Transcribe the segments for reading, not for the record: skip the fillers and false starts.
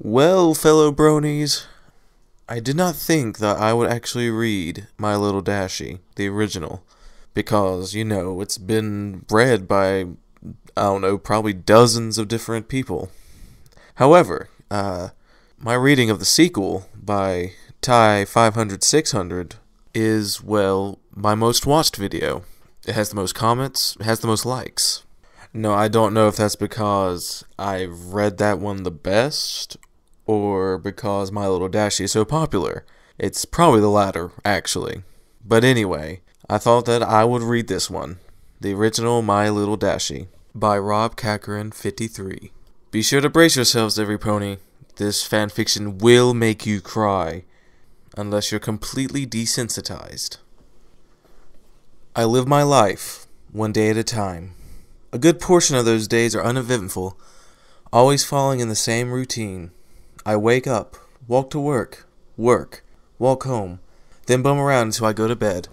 Well, fellow bronies, I did not think that I would actually read My Little Dashie, the original, because, it's been read by, I don't know, probably dozens of different people. However, my reading of the sequel by Ty 500 600 is, well, my most watched video. It has the most comments, it has the most likes. No, I don't know if that's because I read that one the best, or because My Little Dashie is so popular. It's probably the latter, actually. But anyway, I thought that I would read this one, the original My Little Dashie, by Rob Caccarin 53. Be sure to brace yourselves, every pony. This fanfiction will make you cry, unless you're completely desensitized. I live my life, one day at a time. A good portion of those days are uneventful, always falling in the same routine. I wake up, walk to work, walk home, then bum around until I go to bed.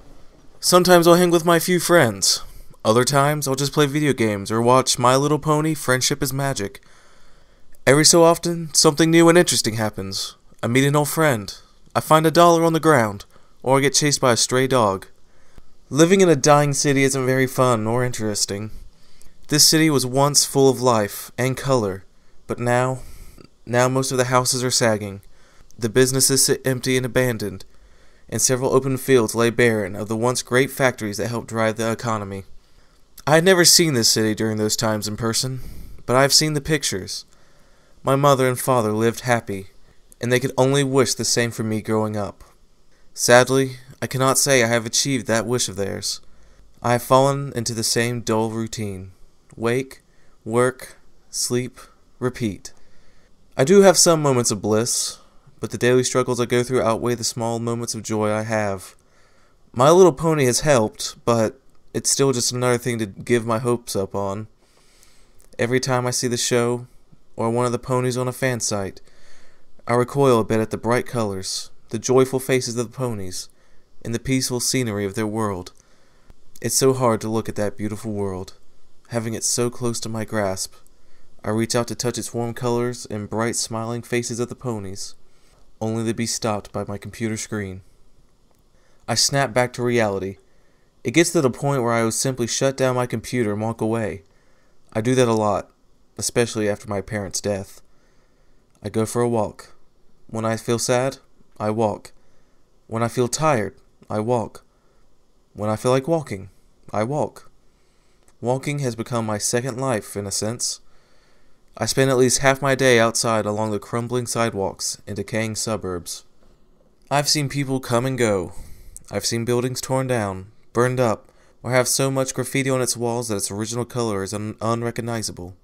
Sometimes I'll hang with my few friends. Other times I'll just play video games or watch My Little Pony: Friendship is Magic. Every so often, something new and interesting happens. I meet an old friend, I find $1 on the ground, or I get chased by a stray dog. Living in a dying city isn't very fun or interesting. This city was once full of life and color, but now most of the houses are sagging. The businesses sit empty and abandoned, and several open fields lay barren of the once great factories that helped drive the economy. I had never seen this city during those times in person, but I have seen the pictures. My mother and father lived happy, and they could only wish the same for me growing up. Sadly, I cannot say I have achieved that wish of theirs. I have fallen into the same dull routine. Wake, work, sleep, repeat. I do have some moments of bliss, but the daily struggles I go through outweigh the small moments of joy I have. My Little Pony has helped, but it's still just another thing to give my hopes up on. Every time I see the show, or one of the ponies on a fan site, I recoil a bit at the bright colors, the joyful faces of the ponies, and the peaceful scenery of their world. It's so hard to look at that beautiful world, having it so close to my grasp. I reach out to touch its warm colors and bright smiling faces of the ponies, only to be stopped by my computer screen. I snap back to reality. It gets to the point where I will simply shut down my computer and walk away. I do that a lot, especially after my parents' death. I go for a walk. When I feel sad, I walk. When I feel tired, I walk. When I feel like walking, I walk. Walking has become my second life, in a sense. I spend at least half my day outside along the crumbling sidewalks and decaying suburbs. I've seen people come and go. I've seen buildings torn down, burned up, or have so much graffiti on its walls that its original color is unrecognizable.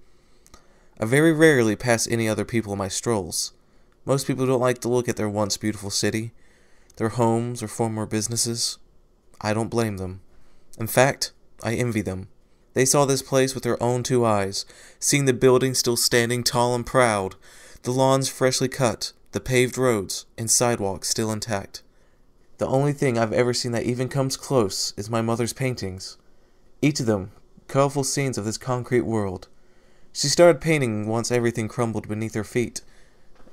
I very rarely pass any other people in my strolls. Most people don't like to look at their once beautiful city, their homes or former businesses. I don't blame them. In fact, I envy them. They saw this place with their own two eyes, seeing the buildings still standing tall and proud, the lawns freshly cut, the paved roads and sidewalks still intact. The only thing I've ever seen that even comes close is my mother's paintings. Each of them, colorful scenes of this concrete world. She started painting once everything crumbled beneath her feet,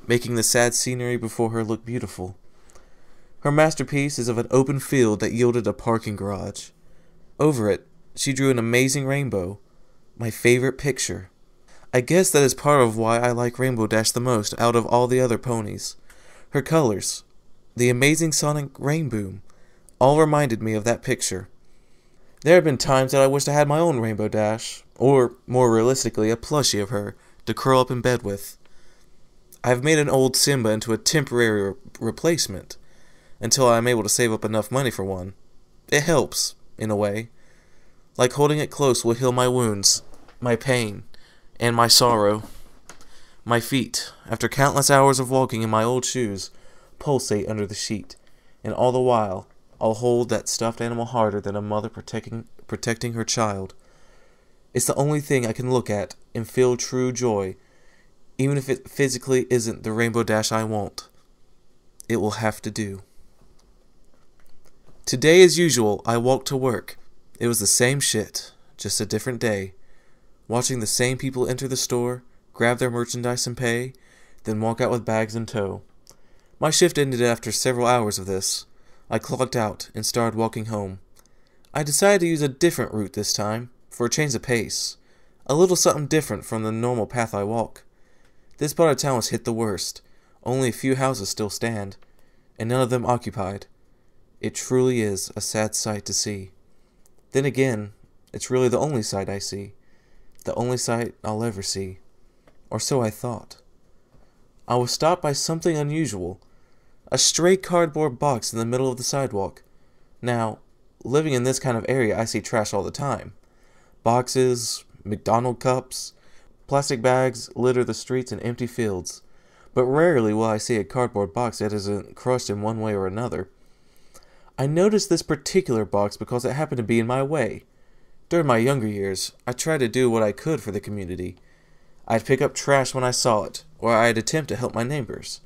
making the sad scenery before her look beautiful. Her masterpiece is of an open field that yielded a parking garage. Over it, she drew an amazing rainbow, my favorite picture. I guess that is part of why I like Rainbow Dash the most out of all the other ponies. Her colors, the amazing sonic rain boom, all reminded me of that picture. There have been times that I wished I had my own Rainbow Dash, or, more realistically, a plushie of her, to curl up in bed with. I have made an old Simba into a temporary replacement, until I am able to save up enough money for one. It helps, in a way. Like holding it close will heal my wounds, my pain, and my sorrow. My feet, after countless hours of walking in my old shoes, pulsate under the sheet, and all the while, I'll hold that stuffed animal harder than a mother protecting her child. It's the only thing I can look at and feel true joy, even if it physically isn't the Rainbow Dash I want. It will have to do. Today, as usual, I walked to work. It was the same shit, just a different day. Watching the same people enter the store, grab their merchandise and pay, then walk out with bags in tow. My shift ended after several hours of this. I clocked out and started walking home. I decided to use a different route this time, for a change of pace. A little something different from the normal path I walk. This part of town was hit the worst. Only a few houses still stand, and none of them occupied. It truly is a sad sight to see. Then again, it's really the only sight I see. The only sight I'll ever see. Or so I thought. I was stopped by something unusual. A stray cardboard box in the middle of the sidewalk. Now, living in this kind of area, I see trash all the time. Boxes, McDonald's cups, plastic bags litter the streets and empty fields. But rarely will I see a cardboard box that isn't crushed in one way or another. I noticed this particular box because it happened to be in my way. During my younger years, I tried to do what I could for the community. I'd pick up trash when I saw it, or I'd attempt to help my neighbors.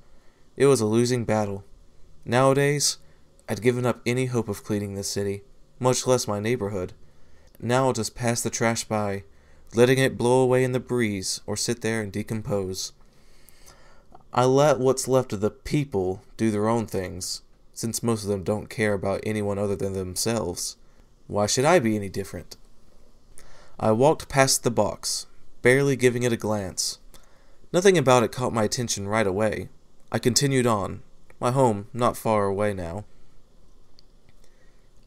It was a losing battle. Nowadays, I'd given up any hope of cleaning this city, much less my neighborhood. Now I'll just pass the trash by, letting it blow away in the breeze or sit there and decompose. I let what's left of the people do their own things, since most of them don't care about anyone other than themselves. Why should I be any different? I walked past the box, barely giving it a glance. Nothing about it caught my attention right away. I continued on, my home not far away now.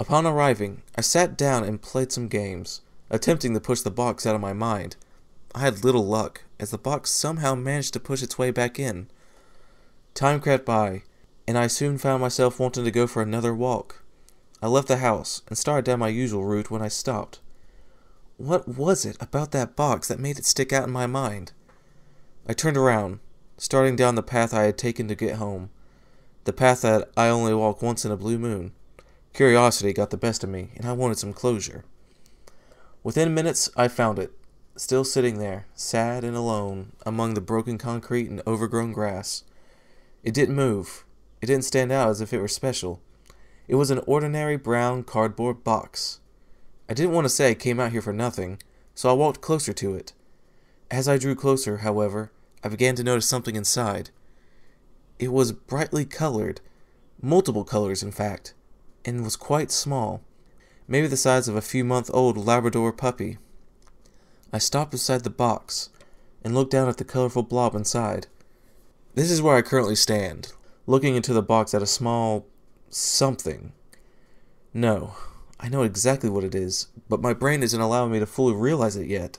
Upon arriving, I sat down and played some games, attempting to push the box out of my mind. I had little luck, as the box somehow managed to push its way back in. Time crept by, and I soon found myself wanting to go for another walk. I left the house and started down my usual route when I stopped. What was it about that box that made it stick out in my mind? I turned around, starting down the path I had taken to get home. The path that I only walk once in a blue moon. Curiosity got the best of me, and I wanted some closure. Within minutes, I found it, still sitting there, sad and alone, among the broken concrete and overgrown grass. It didn't move. It didn't stand out as if it were special. It was an ordinary brown cardboard box. I didn't want to say I came out here for nothing, so I walked closer to it. As I drew closer, however, I began to notice something inside. It was brightly colored, multiple colors in fact, and was quite small, maybe the size of a few-month-old Labrador puppy. I stopped beside the box and looked down at the colorful blob inside. This is where I currently stand, looking into the box at a small something. No, I know exactly what it is, but my brain isn't allowing me to fully realize it yet.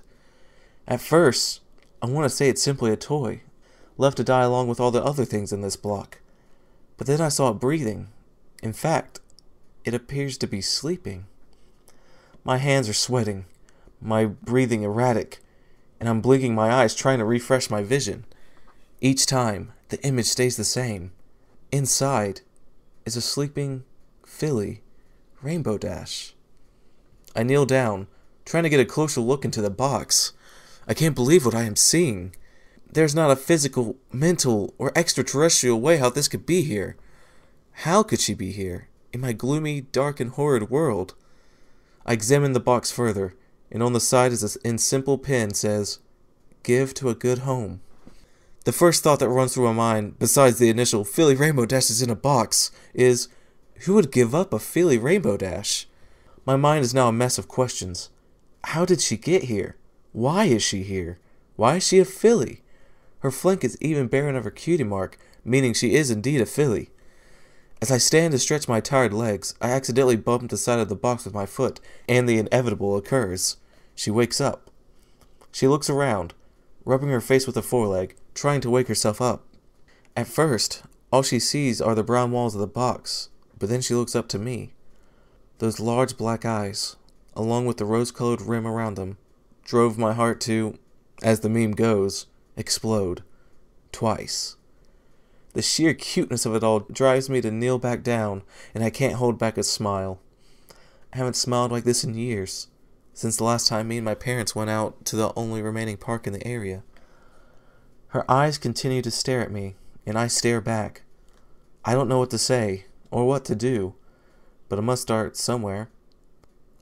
At first, I want to say it's simply a toy, left to die along with all the other things in this block. But then I saw it breathing. In fact, it appears to be sleeping. My hands are sweating, my breathing erratic, and I'm blinking my eyes trying to refresh my vision. Each time, the image stays the same. Inside is a sleeping filly, Rainbow Dash. I kneel down, trying to get a closer look into the box. I can't believe what I am seeing. There's not a physical, mental, or extraterrestrial way how this could be here. How could she be here, in my gloomy, dark, and horrid world? I examine the box further, and on the side in simple pen says, "Give to a good home." The first thought that runs through my mind, besides the initial Philly Rainbow Dash is in a box, is, who would give up a Philly Rainbow Dash? My mind is now a mess of questions. How did she get here? Why is she here? Why is she a filly? Her flank is even barren of her cutie mark, meaning she is indeed a filly. As I stand to stretch my tired legs, I accidentally bump the side of the box with my foot, and the inevitable occurs. She wakes up. She looks around, rubbing her face with a foreleg, trying to wake herself up. At first, all she sees are the brown walls of the box, but then she looks up to me. Those large black eyes, along with the rose-colored rim around them, drove my heart to, as the meme goes, explode. Twice. The sheer cuteness of it all drives me to kneel back down, and I can't hold back a smile. I haven't smiled like this in years, since the last time me and my parents went out to the only remaining park in the area. Her eyes continue to stare at me, and I stare back. I don't know what to say, or what to do, but I must start somewhere.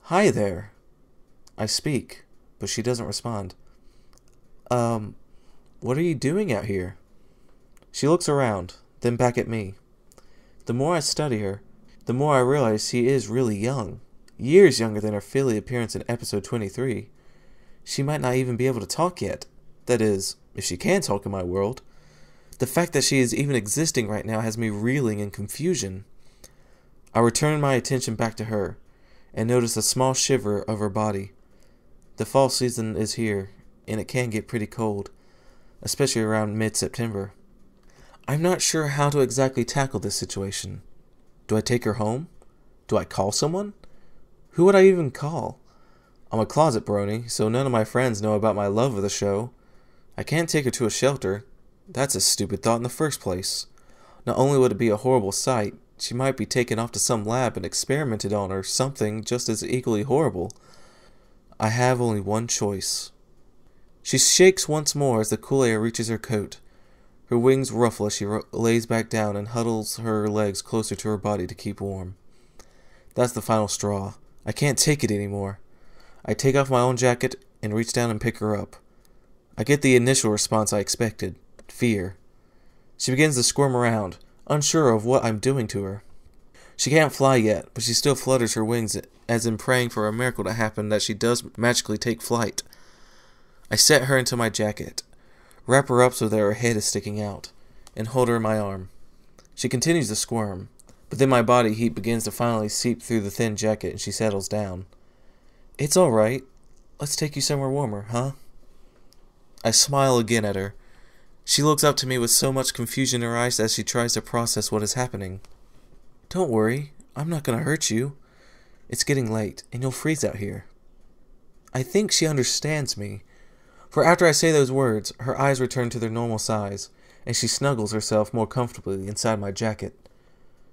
"Hi there." I speak, but she doesn't respond. What are you doing out here?" She looks around, then back at me. The more I study her, the more I realize she is really young. Years younger than her Philly appearance in episode 23. She might not even be able to talk yet. That is, if she can talk in my world. The fact that she is even existing right now has me reeling in confusion. I return my attention back to her, and notice a small shiver of her body. The fall season is here, and it can get pretty cold, especially around mid-September. I'm not sure how to exactly tackle this situation. Do I take her home? Do I call someone? Who would I even call? I'm a closet brony, so none of my friends know about my love of the show. I can't take her to a shelter. That's a stupid thought in the first place. Not only would it be a horrible sight, she might be taken off to some lab and experimented on or something just as equally horrible. I have only one choice. She shakes once more as the cool air reaches her coat. Her wings ruffle as she lays back down and huddles her legs closer to her body to keep warm. That's the final straw. I can't take it anymore. I take off my own jacket and reach down and pick her up. I get the initial response I expected. Fear. She begins to squirm around, unsure of what I'm doing to her. She can't fly yet, but she still flutters her wings as in praying for a miracle to happen that she does magically take flight. I set her into my jacket, wrap her up so that her head is sticking out, and hold her in my arm. She continues to squirm, but then my body heat begins to finally seep through the thin jacket and she settles down. It's all right. Let's take you somewhere warmer, huh? I smile again at her. She looks up to me with so much confusion in her eyes as she tries to process what is happening. Don't worry, I'm not going to hurt you. It's getting late, and you'll freeze out here. I think she understands me, for after I say those words, her eyes return to their normal size, and she snuggles herself more comfortably inside my jacket.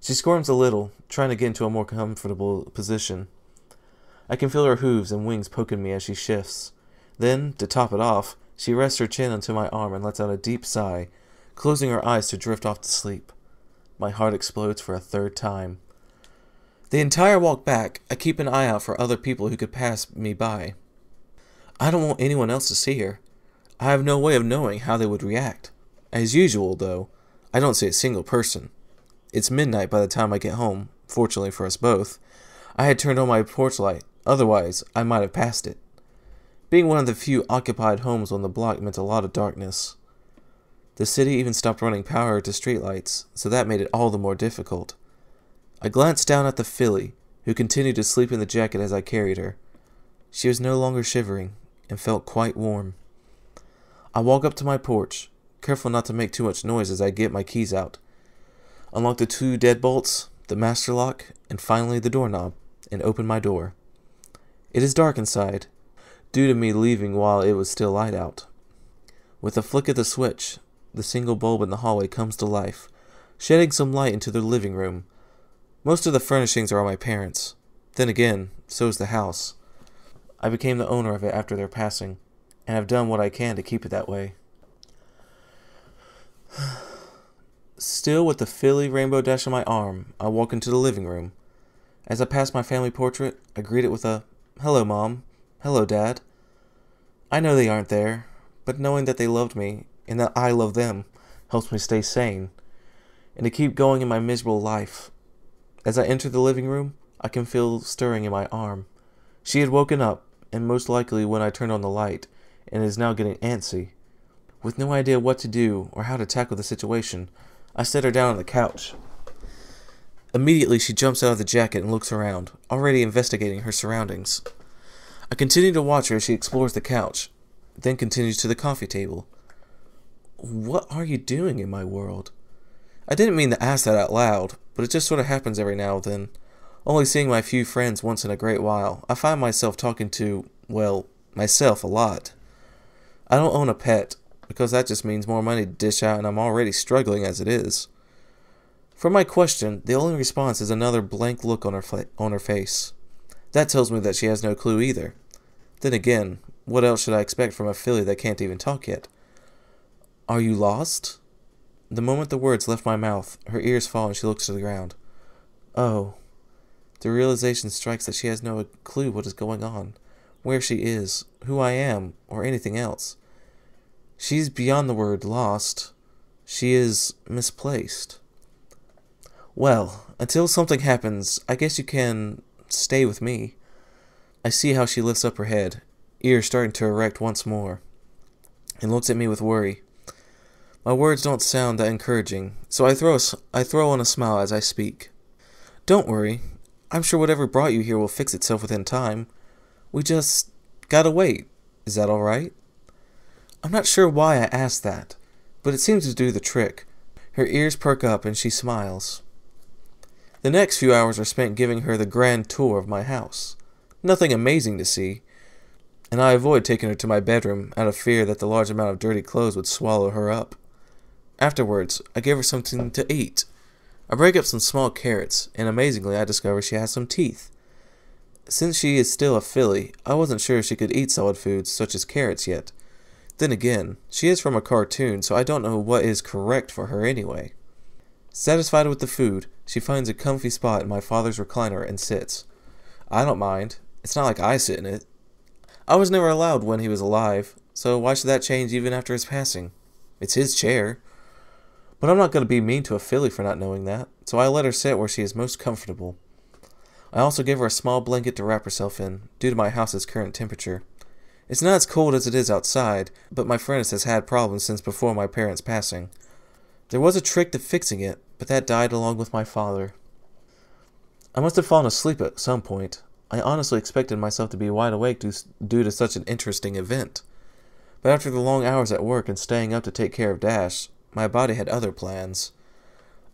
She squirms a little, trying to get into a more comfortable position. I can feel her hooves and wings poking me as she shifts. Then, to top it off, she rests her chin onto my arm and lets out a deep sigh, closing her eyes to drift off to sleep. My heart explodes for a third time. The entire walk back, I keep an eye out for other people who could pass me by. I don't want anyone else to see her. I have no way of knowing how they would react. As usual, though, I don't see a single person. It's midnight by the time I get home, fortunately for us both. I had turned on my porch light, otherwise I might have passed it. Being one of the few occupied homes on the block meant a lot of darkness. The city even stopped running power to streetlights, so that made it all the more difficult. I glanced down at the filly, who continued to sleep in the jacket as I carried her. She was no longer shivering, and felt quite warm. I walk up to my porch, careful not to make too much noise as I get my keys out. Unlock the 2 deadbolts, the master lock, and finally the doorknob, and open my door. It is dark inside, due to me leaving while it was still light out. With a flick of the switch, the single bulb in the hallway comes to life, shedding some light into the living room. Most of the furnishings are my parents'. Then again, so is the house. I became the owner of it after their passing, and have done what I can to keep it that way. Still with the Philly rainbow dash on my arm, I walk into the living room. As I pass my family portrait, I greet it with a, "Hello, Mom. Hello, Dad." I know they aren't there, but knowing that they loved me, and that I love them, helps me stay sane, and to keep going in my miserable life. As I enter the living room, I can feel stirring in my arm. She had woken up, and most likely when I turned on the light, and is now getting antsy. With no idea what to do or how to tackle the situation, I set her down on the couch. Immediately she jumps out of the jacket and looks around, already investigating her surroundings. I continue to watch her as she explores the couch, then continues to the coffee table. What are you doing in my world? I didn't mean to ask that out loud, but it just sort of happens every now and then. Only seeing my few friends once in a great while, I find myself talking to, well, myself a lot. I don't own a pet, because that just means more money to dish out and I'm already struggling as it is. For my question, the only response is another blank look on her face. That tells me that she has no clue either. Then again, what else should I expect from a filly that can't even talk yet? Are you lost? The moment the words left my mouth, her ears fall and she looks to the ground. Oh. The realization strikes that she has no clue what is going on, where she is, who I am, or anything else. She's beyond the word lost. She is misplaced. Well, until something happens, I guess you can stay with me. I see how she lifts up her head, ears starting to erect once more, and looks at me with worry. My words don't sound that encouraging, so I throw on a smile as I speak. Don't worry. I'm sure whatever brought you here will fix itself within time. We just gotta wait. Is that alright? I'm not sure why I asked that, but it seems to do the trick. Her ears perk up and she smiles. The next few hours are spent giving her the grand tour of my house. Nothing amazing to see, and I avoid taking her to my bedroom out of fear that the large amount of dirty clothes would swallow her up. Afterwards, I give her something to eat. I break up some small carrots, and amazingly I discover she has some teeth. Since she is still a filly, I wasn't sure she could eat solid foods such as carrots yet. Then again, she is from a cartoon, so I don't know what is correct for her anyway. Satisfied with the food, she finds a comfy spot in my father's recliner and sits. I don't mind. It's not like I sit in it. I was never allowed when he was alive, so why should that change even after his passing? It's his chair. But I'm not going to be mean to a filly for not knowing that, so I let her sit where she is most comfortable. I also give her a small blanket to wrap herself in, due to my house's current temperature. It's not as cold as it is outside, but my furnace has had problems since before my parents' passing. There was a trick to fixing it, but that died along with my father. I must have fallen asleep at some point. I honestly expected myself to be wide awake due to such an interesting event. But after the long hours at work and staying up to take care of Dash, my body had other plans.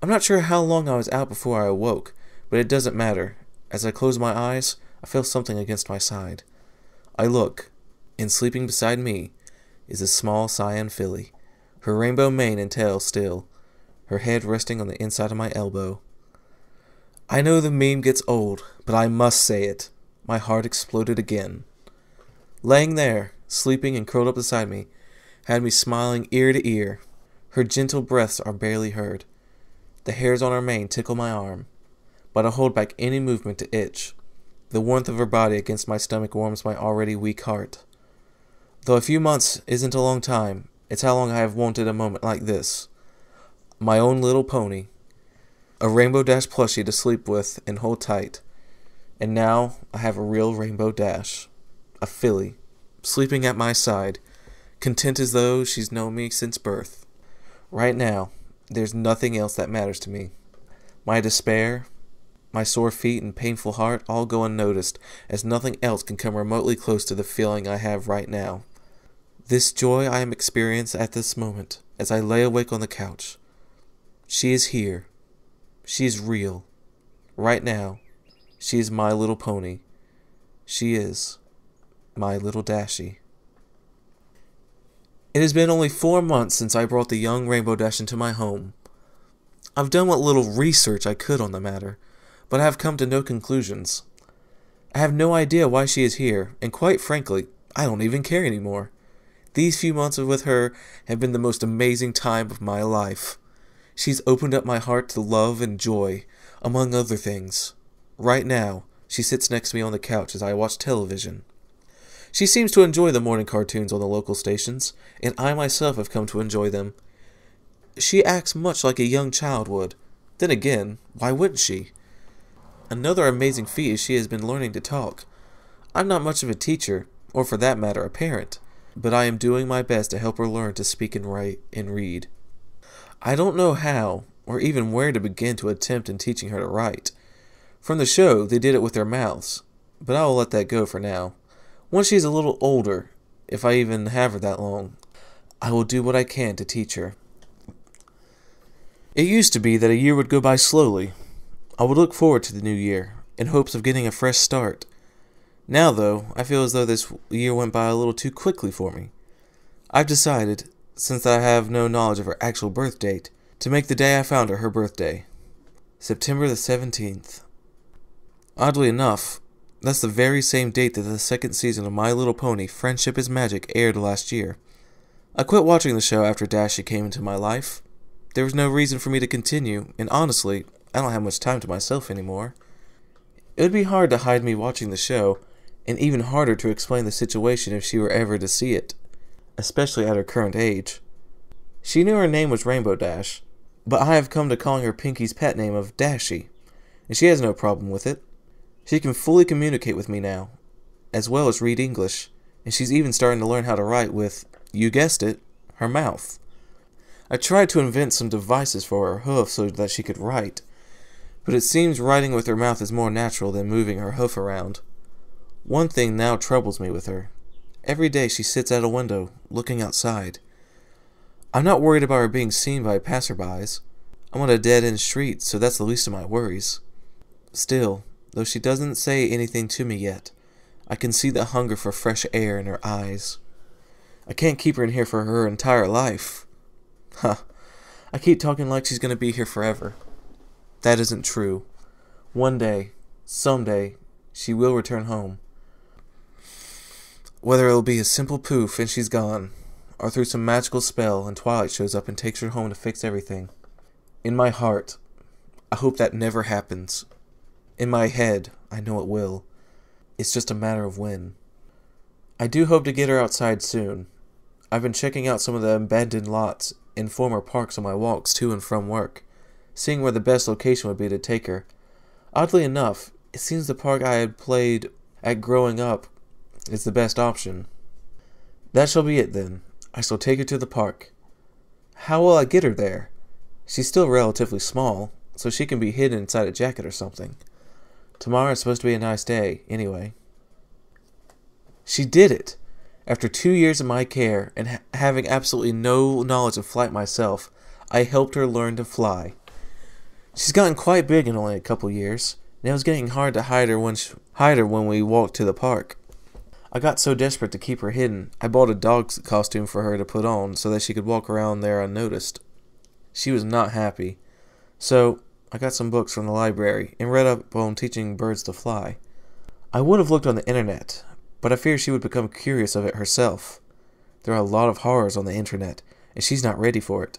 I'm not sure how long I was out before I awoke, but it doesn't matter. As I close my eyes, I feel something against my side. I look, and sleeping beside me is a small Scion filly, her rainbow mane and tail still, her head resting on the inside of my elbow. I know the meme gets old, but I must say it. My heart exploded again. Laying there, sleeping and curled up beside me, had me smiling ear to ear. Her gentle breaths are barely heard. The hairs on her mane tickle my arm, but I hold back any movement to itch. The warmth of her body against my stomach warms my already weak heart. Though a few months isn't a long time, it's how long I have wanted a moment like this. My own little pony. A Rainbow Dash plushie to sleep with and hold tight. And now I have a real Rainbow Dash. A filly, sleeping at my side, content as though she's known me since birth. Right now, there's nothing else that matters to me. My despair, my sore feet and painful heart all go unnoticed, as nothing else can come remotely close to the feeling I have right now. This joy I am experiencing at this moment, as I lay awake on the couch. She is here. She is real. Right now, she is my little pony. She is my little Dashie. It has been only 4 months since I brought the young Rainbow Dash into my home. I've done what little research I could on the matter, but I have come to no conclusions. I have no idea why she is here, and quite frankly, I don't even care anymore. These few months with her have been the most amazing time of my life. She's opened up my heart to love and joy, among other things. Right now, she sits next to me on the couch as I watch television. She seems to enjoy the morning cartoons on the local stations, and I myself have come to enjoy them. She acts much like a young child would. Then again, why wouldn't she? Another amazing feat is she has been learning to talk. I'm not much of a teacher, or for that matter a parent, but I am doing my best to help her learn to speak and write and read. I don't know how, or even where to begin to attempt in teaching her to write. From the show, they did it with their mouths, but I will let that go for now. Once she's a little older, if I even have her that long, I will do what I can to teach her. It used to be that a year would go by slowly. I would look forward to the new year, in hopes of getting a fresh start. Now, though, I feel as though this year went by a little too quickly for me. I've decided, since I have no knowledge of her actual birth date, to make the day I found her her birthday. September the 17th. Oddly enough, that's the very same date that the second season of My Little Pony, Friendship is Magic aired last year. I quit watching the show after Dashy came into my life. There was no reason for me to continue, and honestly, I don't have much time to myself anymore. It would be hard to hide me watching the show, and even harder to explain the situation if she were ever to see it, especially at her current age. She knew her name was Rainbow Dash, but I have come to calling her Pinky's pet name of Dashy, and she has no problem with it. She can fully communicate with me now, as well as read English, and she's even starting to learn how to write with, you guessed it, her mouth. I tried to invent some devices for her hoof so that she could write, but it seems writing with her mouth is more natural than moving her hoof around. One thing now troubles me with her. Every day she sits at a window, looking outside. I'm not worried about her being seen by passerbys. I'm on a dead-end street, so that's the least of my worries. Still, though she doesn't say anything to me yet, I can see the hunger for fresh air in her eyes. I can't keep her in here for her entire life. I keep talking like she's going to be here forever. That isn't true. One day, someday, she will return home. Whether it'll be a simple poof and she's gone, or through some magical spell and Twilight shows up and takes her home to fix everything. In my heart, I hope that never happens. In my head, I know it will. It's just a matter of when. I do hope to get her outside soon. I've been checking out some of the abandoned lots in former parks on my walks to and from work, seeing where the best location would be to take her. Oddly enough, it seems the park I had played at growing up is the best option. That shall be it then. I shall take her to the park. How will I get her there? She's still relatively small, so she can be hidden inside a jacket or something. Tomorrow is supposed to be a nice day, anyway. She did it! After 2 years of my care, and having absolutely no knowledge of flight myself, I helped her learn to fly. She's gotten quite big in only a couple years, and it was getting hard to hide her when we walked to the park. I got so desperate to keep her hidden, I bought a dog's costume for her to put on so that she could walk around there unnoticed. She was not happy, so I got some books from the library and read up on teaching birds to fly. I would have looked on the internet, but I fear she would become curious of it herself. There are a lot of horrors on the internet, and she's not ready for it.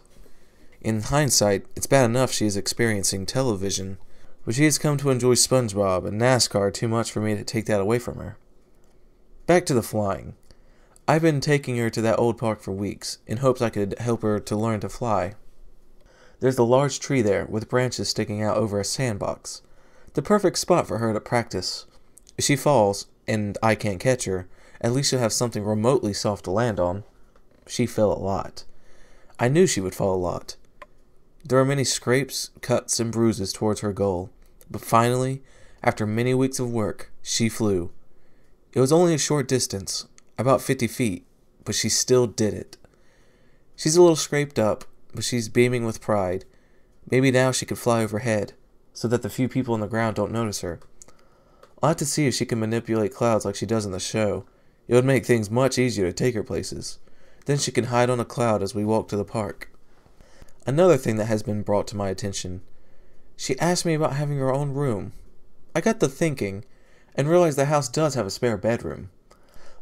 In hindsight, it's bad enough she is experiencing television, but she has come to enjoy SpongeBob and NASCAR too much for me to take that away from her. Back to the flying. I've been taking her to that old park for weeks, in hopes I could help her to learn to fly. There's a large tree there, with branches sticking out over a sandbox. The perfect spot for her to practice. If she falls, and I can't catch her, at least she'll have something remotely soft to land on. She fell a lot. I knew she would fall a lot. There were many scrapes, cuts, and bruises towards her goal, but finally, after many weeks of work, she flew. It was only a short distance, about 50 feet, but she still did it. She's a little scraped up, but she's beaming with pride. Maybe now she could fly overhead, so that the few people on the ground don't notice her. I'll have to see if she can manipulate clouds like she does in the show. It would make things much easier to take her places. Then she can hide on a cloud as we walk to the park. Another thing that has been brought to my attention. She asked me about having her own room. I got to thinking, and realized the house does have a spare bedroom.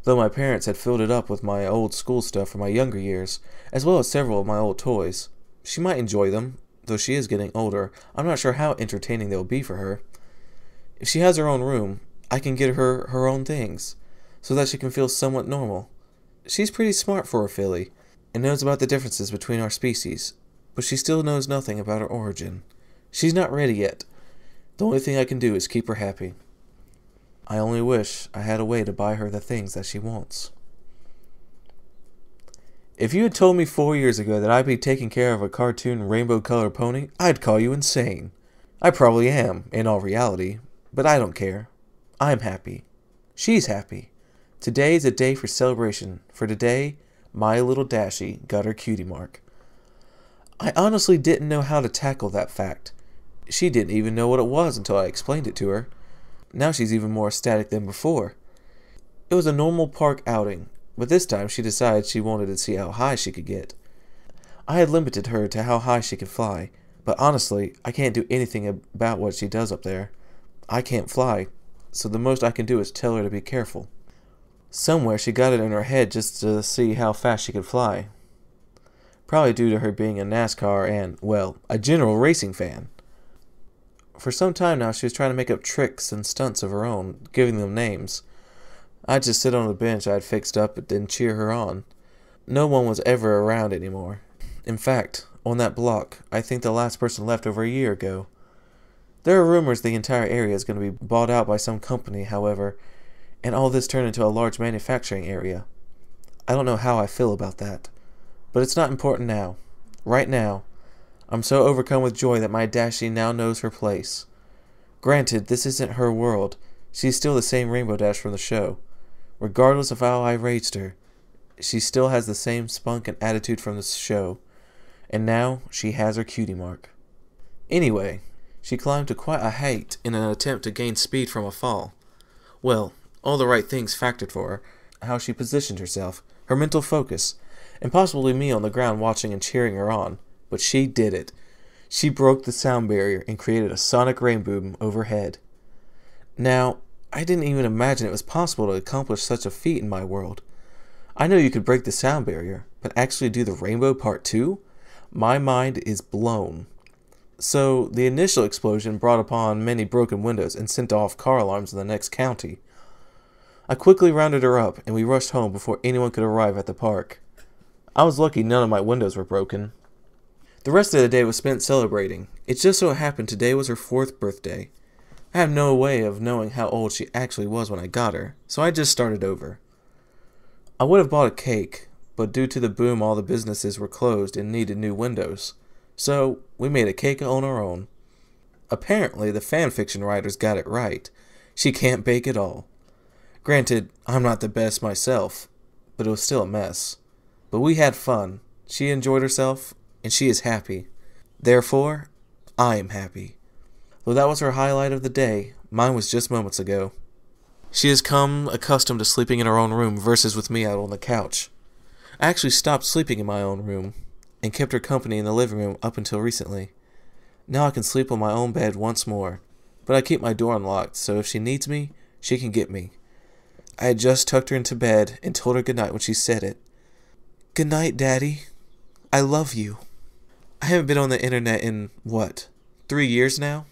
Though my parents had filled it up with my old school stuff from my younger years, as well as several of my old toys. She might enjoy them, though she is getting older. I'm not sure how entertaining they'll be for her. If she has her own room, I can get her her own things, so that she can feel somewhat normal. She's pretty smart for a filly, and knows about the differences between our species, but she still knows nothing about her origin. She's not ready yet. The only thing I can do is keep her happy. I only wish I had a way to buy her the things that she wants. If you had told me 4 years ago that I'd be taking care of a cartoon rainbow-colored pony, I'd call you insane. I probably am, in all reality, but I don't care. I'm happy. She's happy. Today is a day for celebration, for today, my little Dashie got her cutie mark. I honestly didn't know how to tackle that fact. She didn't even know what it was until I explained it to her. Now she's even more ecstatic than before. It was a normal park outing, but this time she decided she wanted to see how high she could get. I had limited her to how high she could fly, but honestly, I can't do anything about what she does up there. I can't fly, so the most I can do is tell her to be careful. Somewhere she got it in her head just to see how fast she could fly. Probably due to her being a NASCAR and, well, a general racing fan. For some time now she was trying to make up tricks and stunts of her own, giving them names. I'd just sit on the bench I had fixed up and then cheer her on. No one was ever around anymore. In fact, on that block, I think the last person left over a year ago. There are rumors the entire area is going to be bought out by some company, however, and all this turned into a large manufacturing area. I don't know how I feel about that, but it's not important now. Right now, I'm so overcome with joy that my Dashy now knows her place. Granted, this isn't her world. She's still the same Rainbow Dash from the show. Regardless of how I raised her, she still has the same spunk and attitude from the show. And now, she has her cutie mark. Anyway, she climbed to quite a height in an attempt to gain speed from a fall. Well, all the right things factored for her. How she positioned herself, her mental focus, and possibly me on the ground watching and cheering her on. But she did it. She broke the sound barrier and created a sonic rainbow overhead. Now, I didn't even imagine it was possible to accomplish such a feat in my world. I know you could break the sound barrier, but actually do the rainbow part 2? My mind is blown. So, the initial explosion brought upon many broken windows and sent off car alarms in the next county. I quickly rounded her up, and we rushed home before anyone could arrive at the park. I was lucky none of my windows were broken. The rest of the day was spent celebrating. It just so happened today was her 4th birthday. I have no way of knowing how old she actually was when I got her, so I just started over. I would have bought a cake, but due to the boom all the businesses were closed and needed new windows, so we made a cake on our own. Apparently the fanfiction writers got it right. She can't bake at all. Granted, I'm not the best myself, but it was still a mess. But we had fun, she enjoyed herself, and she is happy. Therefore, I am happy. Though that was her highlight of the day, mine was just moments ago. She has come accustomed to sleeping in her own room versus with me out on the couch. I actually stopped sleeping in my own room, and kept her company in the living room up until recently. Now I can sleep on my own bed once more, but I keep my door unlocked, so if she needs me, she can get me. I had just tucked her into bed and told her goodnight when she said it. "Good night, Daddy. I love you." I haven't been on the internet in, 3 years now?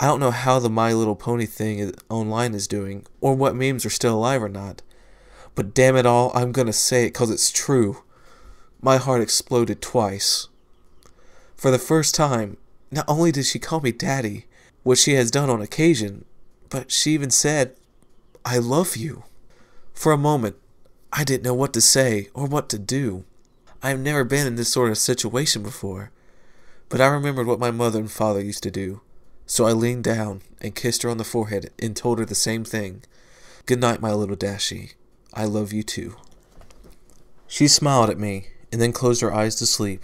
I don't know how the My Little Pony thing online is doing, or what memes are still alive or not. But damn it all, I'm gonna say it 'cause it's true. My heart exploded twice. For the first time, not only did she call me Daddy, which she has done on occasion, but she even said, "I love you." For a moment, I didn't know what to say or what to do. I have never been in this sort of situation before, but I remembered what my mother and father used to do. So I leaned down and kissed her on the forehead and told her the same thing. "Good night, my little Dashy. I love you too." She smiled at me and then closed her eyes to sleep.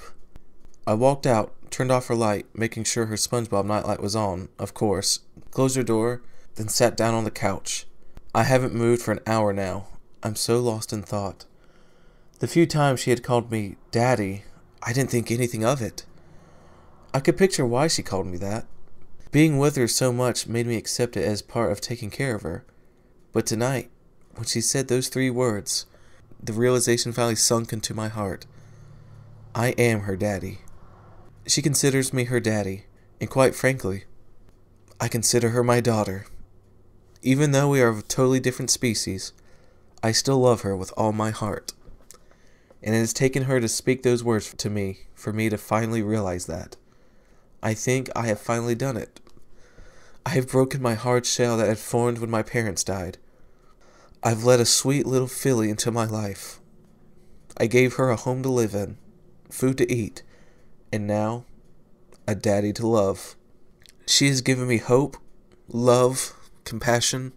I walked out, turned off her light, making sure her SpongeBob nightlight was on, of course, closed her door, then sat down on the couch. I haven't moved for an hour now. I'm so lost in thought. The few times she had called me Daddy, I didn't think anything of it. I could picture why she called me that. Being with her so much made me accept it as part of taking care of her. But tonight, when she said those 3 words, the realization finally sunk into my heart. I am her daddy. She considers me her daddy, and quite frankly, I consider her my daughter. Even though we are of totally different species, I still love her with all my heart. And it has taken her to speak those words to me for me to finally realize that. I think I have finally done it. I have broken my hard shell that had formed when my parents died. I've let a sweet little filly into my life. I gave her a home to live in, food to eat, and now, a daddy to love. She has given me hope, love, compassion,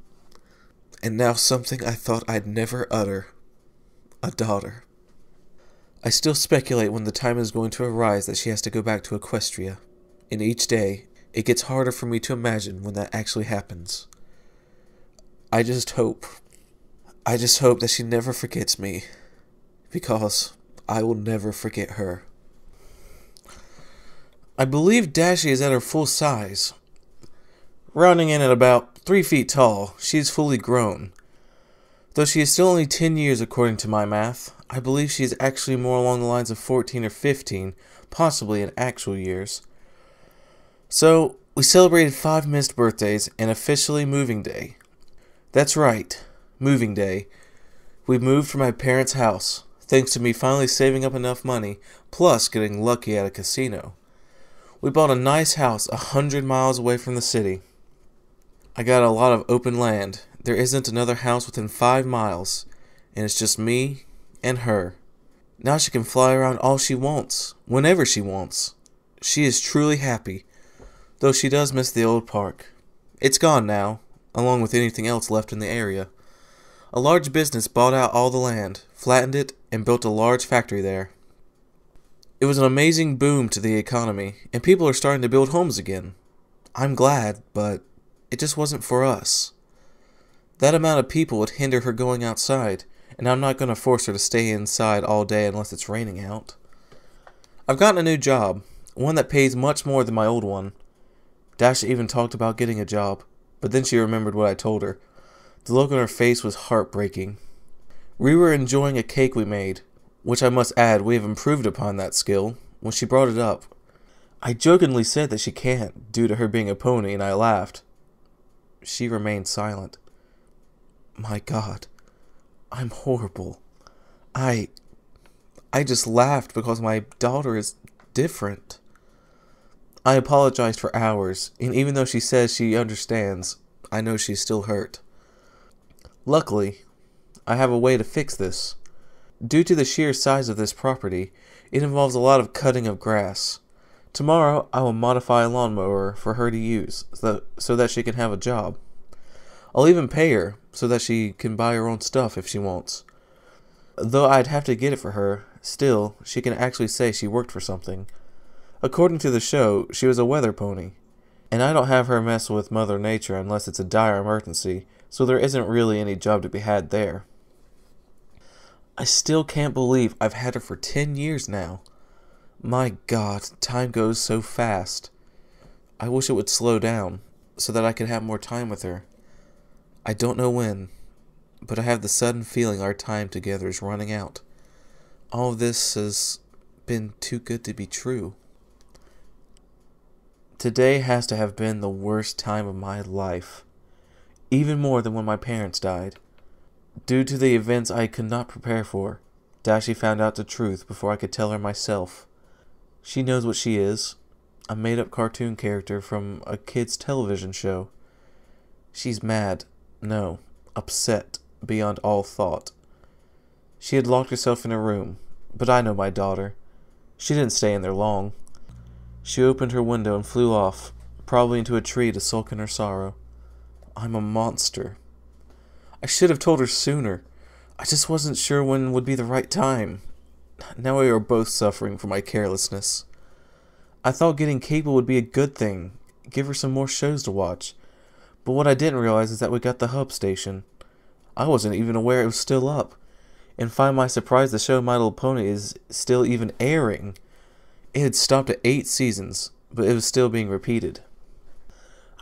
and now something I thought I'd never utter. A daughter. I still speculate when the time is going to arise that she has to go back to Equestria, and each day, it gets harder for me to imagine when that actually happens. I just hope that she never forgets me, because I will never forget her. I believe Dashy is at her full size. Rounding in at about 3 feet tall, she is fully grown. Though she is still only 10 years according to my math, I believe she is actually more along the lines of 14 or 15, possibly in actual years. So, we celebrated 5 missed birthdays and officially moving day. That's right, moving day. We moved from my parents' house, thanks to me finally saving up enough money, plus getting lucky at a casino. We bought a nice house 100 miles away from the city. I got a lot of open land. There isn't another house within 5 miles, and it's just me and her. Now she can fly around all she wants, whenever she wants. She is truly happy, though she does miss the old park. It's gone now, along with anything else left in the area. A large business bought out all the land, flattened it, and built a large factory there. It was an amazing boom to the economy, and people are starting to build homes again. I'm glad, but it just wasn't for us. That amount of people would hinder her going outside, and I'm not going to force her to stay inside all day unless it's raining out. I've gotten a new job, one that pays much more than my old one. Dashy even talked about getting a job, but then she remembered what I told her. The look on her face was heartbreaking. We were enjoying a cake we made, which I must add we have improved upon that skill, when she brought it up. I jokingly said that she can't, due to her being a pony, and I laughed. She remained silent. My God, I'm horrible. I just laughed because my daughter is different. I apologized for hours, and even though she says she understands, I know she's still hurt. Luckily, I have a way to fix this. Due to the sheer size of this property, it involves a lot of cutting of grass. Tomorrow, I will modify a lawnmower for her to use, so that she can have a job. I'll even pay her, so that she can buy her own stuff if she wants. Though I'd have to get it for her, still, she can actually say she worked for something. According to the show, she was a weather pony. And I don't have her mess with Mother Nature unless it's a dire emergency, so there isn't really any job to be had there. I still can't believe I've had her for 10 years now. My God, time goes so fast. I wish it would slow down, so that I could have more time with her. I don't know when, but I have the sudden feeling our time together is running out. All of this has been too good to be true. Today has to have been the worst time of my life, even more than when my parents died. Due to the events I could not prepare for, Dashy found out the truth before I could tell her myself. She knows what she is, a made-up cartoon character from a kid's television show. She's mad, no, upset, beyond all thought. She had locked herself in a room, but I know my daughter. She didn't stay in there long. She opened her window and flew off, probably into a tree to sulk in her sorrow. I'm a monster. I should have told her sooner. I just wasn't sure when would be the right time. Now we are both suffering for my carelessness. I thought getting cable would be a good thing, give her some more shows to watch. But what I didn't realize is that we got the hub station. I wasn't even aware it was still up. And find my surprise the show My Little Pony is still even airing. It had stopped at 8 seasons, but it was still being repeated.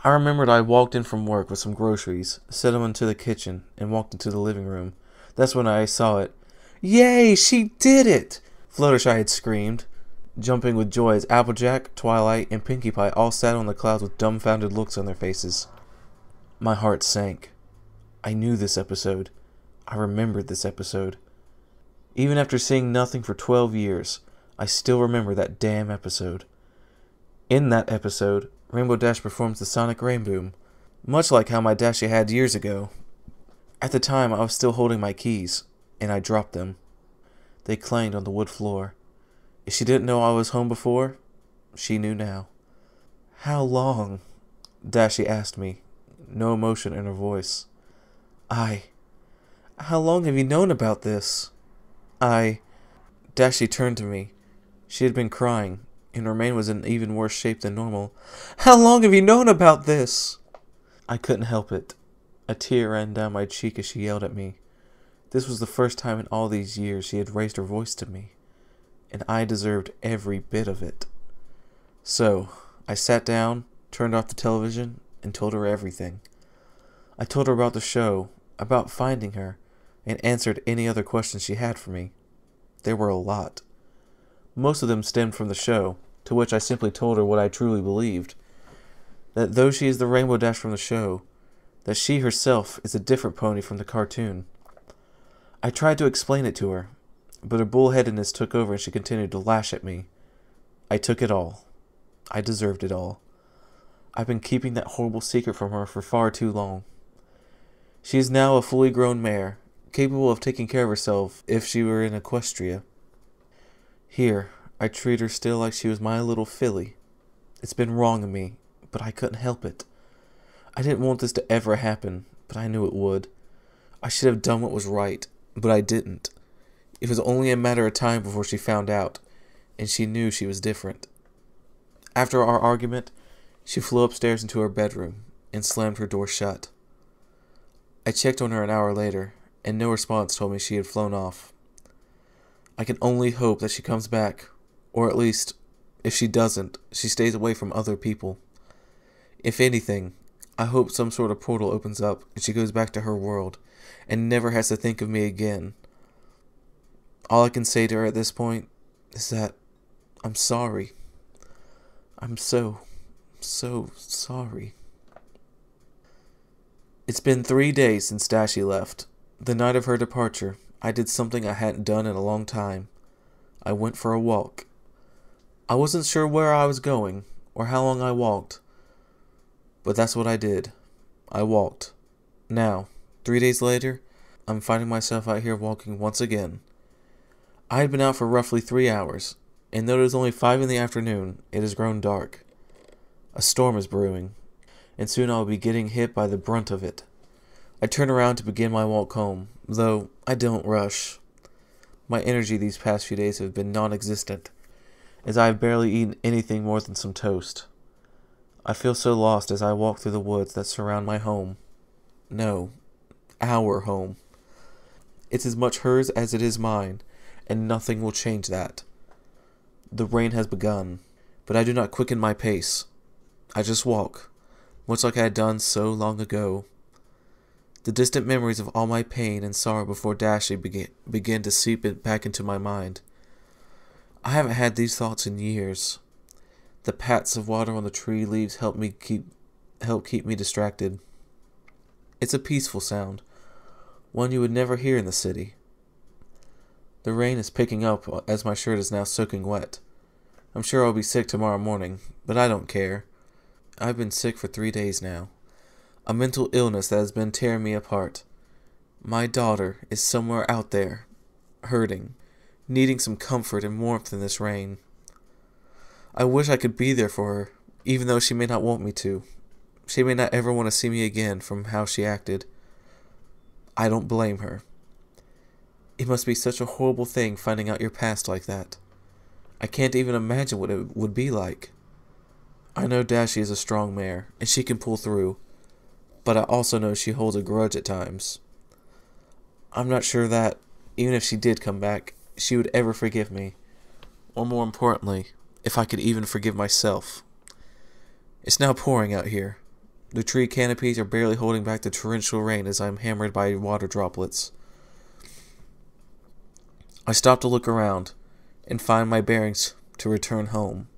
I remembered I walked in from work with some groceries, set them into the kitchen, and walked into the living room. That's when I saw it. Yay, she did it! Fluttershy had screamed, jumping with joy as Applejack, Twilight, and Pinkie Pie all sat on the clouds with dumbfounded looks on their faces. My heart sank. I knew this episode. I remembered this episode. Even after seeing nothing for 12 years, I still remember that damn episode. In that episode, Rainbow Dash performs the Sonic Rainboom, much like how my Dashy had years ago. At the time, I was still holding my keys, and I dropped them. They clanged on the wood floor. If she didn't know I was home before, she knew now. How long? Dashy asked me, no emotion in her voice. How long have you known about this? Dashy turned to me. She had been crying, and her mane was in even worse shape than normal. How long have you known about this? I couldn't help it. A tear ran down my cheek as she yelled at me. This was the first time in all these years she had raised her voice to me, and I deserved every bit of it. So, I sat down, turned off the television, and told her everything. I told her about the show, about finding her, and answered any other questions she had for me. There were a lot. Most of them stemmed from the show, to which I simply told her what I truly believed. That though she is the Rainbow Dash from the show, that she herself is a different pony from the cartoon. I tried to explain it to her, but her bullheadedness took over and she continued to lash at me. I took it all. I deserved it all. I've been keeping that horrible secret from her for far too long. She is now a fully grown mare, capable of taking care of herself if she were in Equestria. Here, I treat her still like she was my little filly. It's been wrong of me, but I couldn't help it. I didn't want this to ever happen, but I knew it would. I should have done what was right, but I didn't. It was only a matter of time before she found out, and she knew she was different. After our argument, she flew upstairs into her bedroom and slammed her door shut. I checked on her an hour later, and no response told me she had flown off. I can only hope that she comes back, or at least, if she doesn't, she stays away from other people. If anything, I hope some sort of portal opens up and she goes back to her world and never has to think of me again. All I can say to her at this point is that I'm sorry. I'm so sorry. It's been 3 days since Dashy left. The night of her departure, I did something I hadn't done in a long time. I went for a walk. I wasn't sure where I was going or how long I walked, but that's what I did. I walked. Now, 3 days later, I'm finding myself out here walking once again. I had been out for roughly 3 hours, and though it is only 5 in the afternoon, it has grown dark. A storm is brewing, and soon I will be getting hit by the brunt of it. I turn around to begin my walk home, though I don't rush. My energy these past few days have been non-existent, as I have barely eaten anything more than some toast. I feel so lost as I walk through the woods that surround my home. No, our home. It's as much hers as it is mine, and nothing will change that. The rain has begun, but I do not quicken my pace. I just walk, much like I had done so long ago. The distant memories of all my pain and sorrow before Dashy began to seep back into my mind. I haven't had these thoughts in years. The pats of water on the tree leaves help keep me distracted. It's a peaceful sound, one you would never hear in the city. The rain is picking up as my shirt is now soaking wet. I'm sure I'll be sick tomorrow morning, but I don't care. I've been sick for 3 days now. A mental illness that has been tearing me apart. My daughter is somewhere out there, hurting, needing some comfort and warmth in this rain. I wish I could be there for her, even though she may not want me to. She may not ever want to see me again from how she acted. I don't blame her. It must be such a horrible thing finding out your past like that. I can't even imagine what it would be like. I know Dashy is a strong mare, and she can pull through, but I also know she holds a grudge at times. I'm not sure that, even if she did come back, she would ever forgive me, or more importantly, if I could even forgive myself. It's now pouring out here. The tree canopies are barely holding back the torrential rain as I am hammered by water droplets. I stop to look around and find my bearings to return home.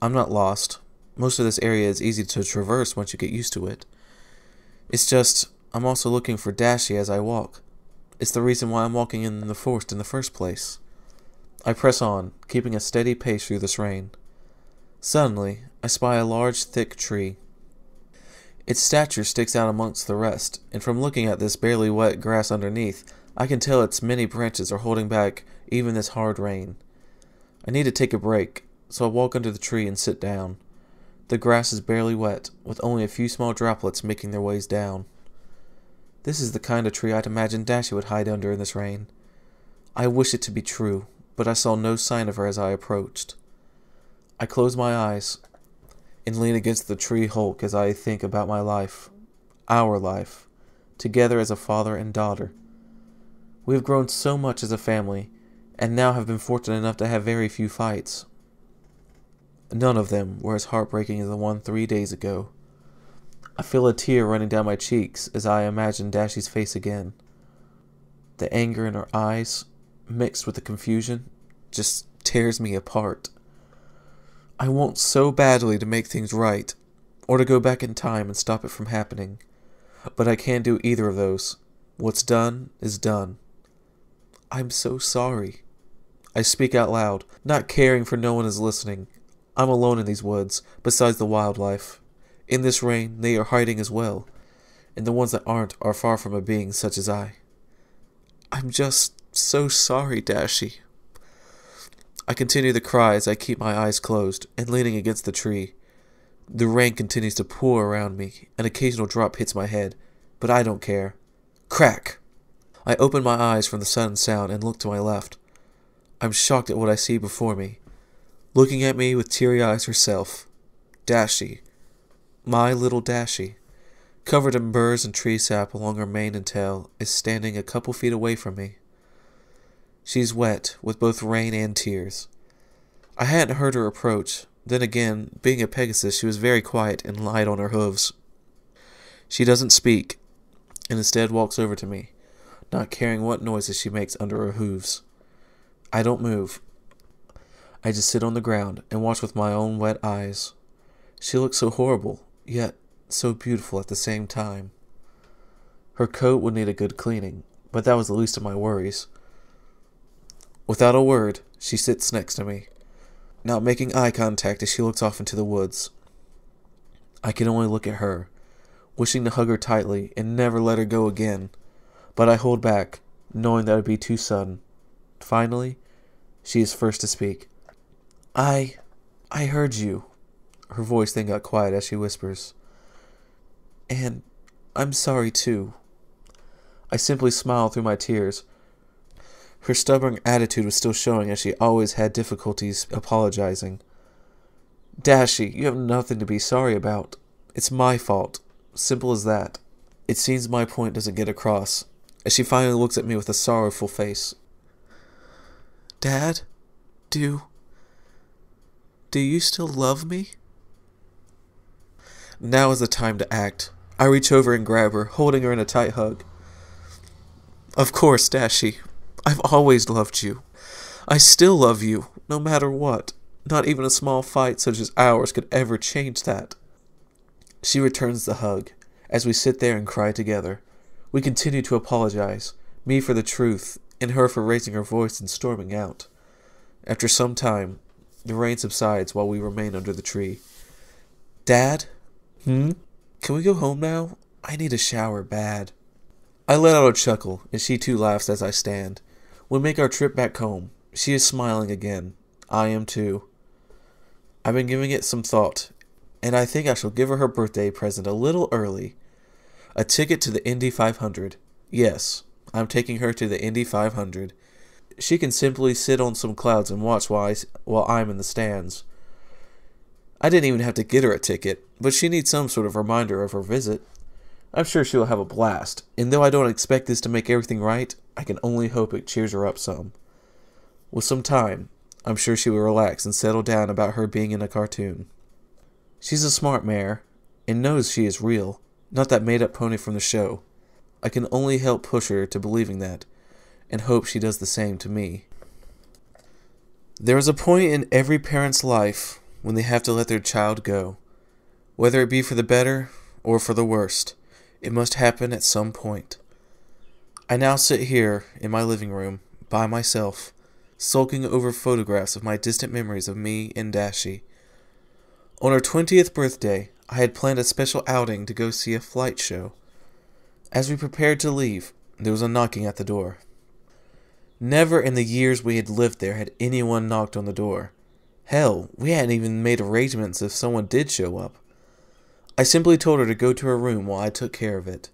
I'm not lost. Most of this area is easy to traverse once you get used to it. It's just, I'm also looking for Dashy as I walk. It's the reason why I'm walking in the forest in the first place. I press on, keeping a steady pace through this rain. Suddenly, I spy a large, thick tree. Its stature sticks out amongst the rest, and from looking at this barely wet grass underneath, I can tell its many branches are holding back even this hard rain. I need to take a break, so I walk under the tree and sit down. The grass is barely wet, with only a few small droplets making their ways down. This is the kind of tree I'd imagine Dashy would hide under in this rain. I wish it to be true, but I saw no sign of her as I approached. I close my eyes and lean against the tree hulk as I think about my life, our life, together as a father and daughter. We have grown so much as a family, and now have been fortunate enough to have very few fights. None of them were as heartbreaking as the one 3 days ago. I feel a tear running down my cheeks as I imagine Dashy's face again. The anger in her eyes, mixed with the confusion, just tears me apart. I want so badly to make things right, or to go back in time and stop it from happening, but I can't do either of those. What's done is done. I'm so sorry. I speak out loud, not caring for no one is listening. I'm alone in these woods, besides the wildlife. In this rain, they are hiding as well, and the ones that aren't are far from a being such as I. I'm just so sorry, Dashy. I continue to cry as I keep my eyes closed and leaning against the tree. The rain continues to pour around me. An occasional drop hits my head, but I don't care. Crack! I open my eyes from the sudden sound and look to my left. I'm shocked at what I see before me. Looking at me with teary eyes herself. Dashy. My little Dashy, covered in burrs and tree sap along her mane and tail, is standing a couple feet away from me. She's wet with both rain and tears. I hadn't heard her approach. Then again, being a Pegasus, she was very quiet and light on her hooves. She doesn't speak, and instead walks over to me, not caring what noises she makes under her hooves. I don't move. I just sit on the ground and watch with my own wet eyes. She looks so horrible, yet so beautiful at the same time. Her coat would need a good cleaning, but that was the least of my worries. Without a word, she sits next to me, not making eye contact as she looks off into the woods. I can only look at her, wishing to hug her tightly and never let her go again, but I hold back, knowing that it would be too sudden. Finally, she is first to speak. I heard you. Her voice then got quiet as she whispers. And I'm sorry too. I simply smiled through my tears. Her stubborn attitude was still showing as she always had difficulties apologizing. Dashy, you have nothing to be sorry about. It's my fault. Simple as that. It seems my point doesn't get across, as she finally looks at me with a sorrowful face. Dad? Do you still love me? Now is the time to act. I reach over and grab her, holding her in a tight hug. Of course, Dashy. I've always loved you. I still love you, no matter what. Not even a small fight such as ours could ever change that. She returns the hug, as we sit there and cry together. We continue to apologize, me for the truth, and her for raising her voice and storming out. After some time, the rain subsides while we remain under the tree. Dad? Can we go home now? I need a shower bad. I let out a chuckle, and she too laughs as I stand. We make our trip back home. She is smiling again. I am too. I've been giving it some thought, and I think I shall give her birthday present a little early. A ticket to the Indy 500. Yes, I'm taking her to the Indy 500. She can simply sit on some clouds and watch while I'm in the stands. I didn't even have to get her a ticket, but she needs some sort of reminder of her visit. I'm sure she will have a blast, and though I don't expect this to make everything right, I can only hope it cheers her up some. With some time, I'm sure she will relax and settle down about her being in a cartoon. She's a smart mare, and knows she is real, not that made-up pony from the show. I can only help push her to believing that, and hope she does the same to me. There is a point in every parent's life when they have to let their child go. Whether it be for the better or for the worst, it must happen at some point. I now sit here in my living room, by myself, sulking over photographs of my distant memories of me and Dashy. On her 20th birthday, I had planned a special outing to go see a flight show. As we prepared to leave, there was a knocking at the door. Never in the years we had lived there had anyone knocked on the door. Hell, we hadn't even made arrangements if someone did show up. I simply told her to go to her room while I took care of it.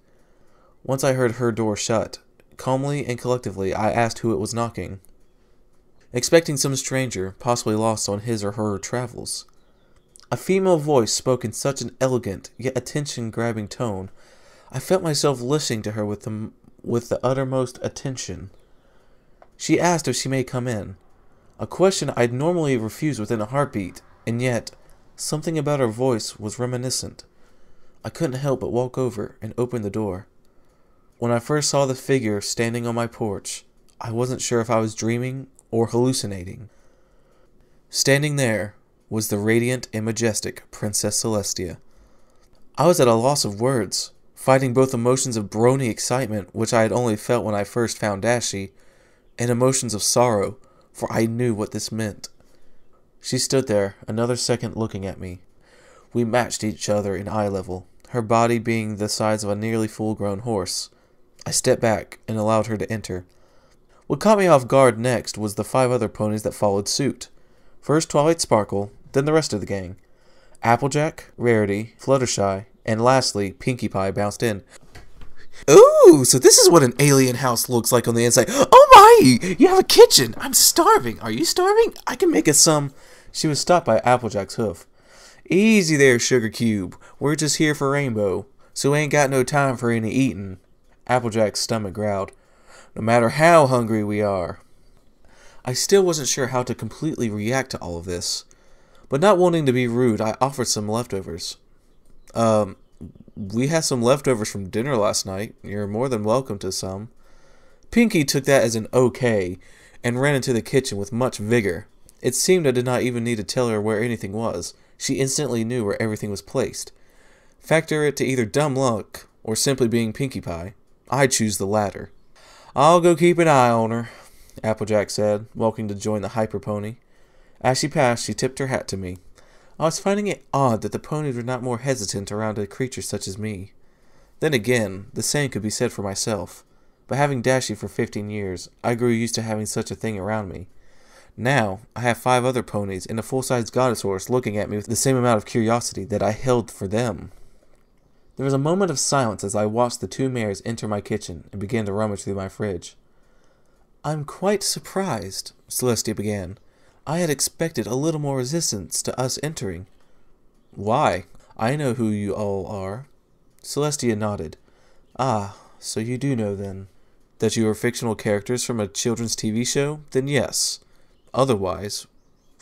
Once I heard her door shut, calmly and collectively I asked who it was knocking, expecting some stranger, possibly lost on his or her travels. A female voice spoke in such an elegant, yet attention-grabbing tone, I felt myself listening to her with the uttermost attention. She asked if she may come in, a question I'd normally refuse within a heartbeat, and yet something about her voice was reminiscent. I couldn't help but walk over and open the door. When I first saw the figure standing on my porch, I wasn't sure if I was dreaming or hallucinating. Standing there was the radiant and majestic Princess Celestia. I was at a loss of words, fighting both emotions of brony excitement, which I had only felt when I first found Dashy, and emotions of sorrow, for I knew what this meant. She stood there, another second looking at me. We matched each other in eye level, her body being the size of a nearly full-grown horse. I stepped back and allowed her to enter. What caught me off guard next was the 5 other ponies that followed suit. First Twilight Sparkle, then the rest of the gang. Applejack, Rarity, Fluttershy, and lastly, Pinkie Pie bounced in. Ooh, so this is what an alien house looks like on the inside. Oh my! You have a kitchen! I'm starving! Are you starving? I can make us some... She was stopped by Applejack's hoof. Easy there, Sugar Cube. We're just here for Rainbow, so we ain't got no time for any eating. Applejack's stomach growled. No matter how hungry we are. I still wasn't sure how to completely react to all of this, but not wanting to be rude, I offered some leftovers. We had some leftovers from dinner last night. You're more than welcome to some. Pinkie took that as an okay, and ran into the kitchen with much vigor. It seemed I did not even need to tell her where anything was. She instantly knew where everything was placed. Factor it to either dumb luck, or simply being Pinkie Pie. I'd choose the latter. I'll go keep an eye on her, Applejack said, walking to join the hyper pony. As she passed, she tipped her hat to me. I was finding it odd that the ponies were not more hesitant around a creature such as me. Then again, the same could be said for myself. But having Dashy for 15 years, I grew used to having such a thing around me. Now, I have 5 other ponies and a full-size goddess horse looking at me with the same amount of curiosity that I held for them. There was a moment of silence as I watched the 2 mares enter my kitchen and begin to rummage through my fridge. I'm quite surprised, Celestia began. I had expected a little more resistance to us entering. Why? I know who you all are. Celestia nodded. Ah, so you do know then. That you are fictional characters from a children's TV show? Then yes. Otherwise,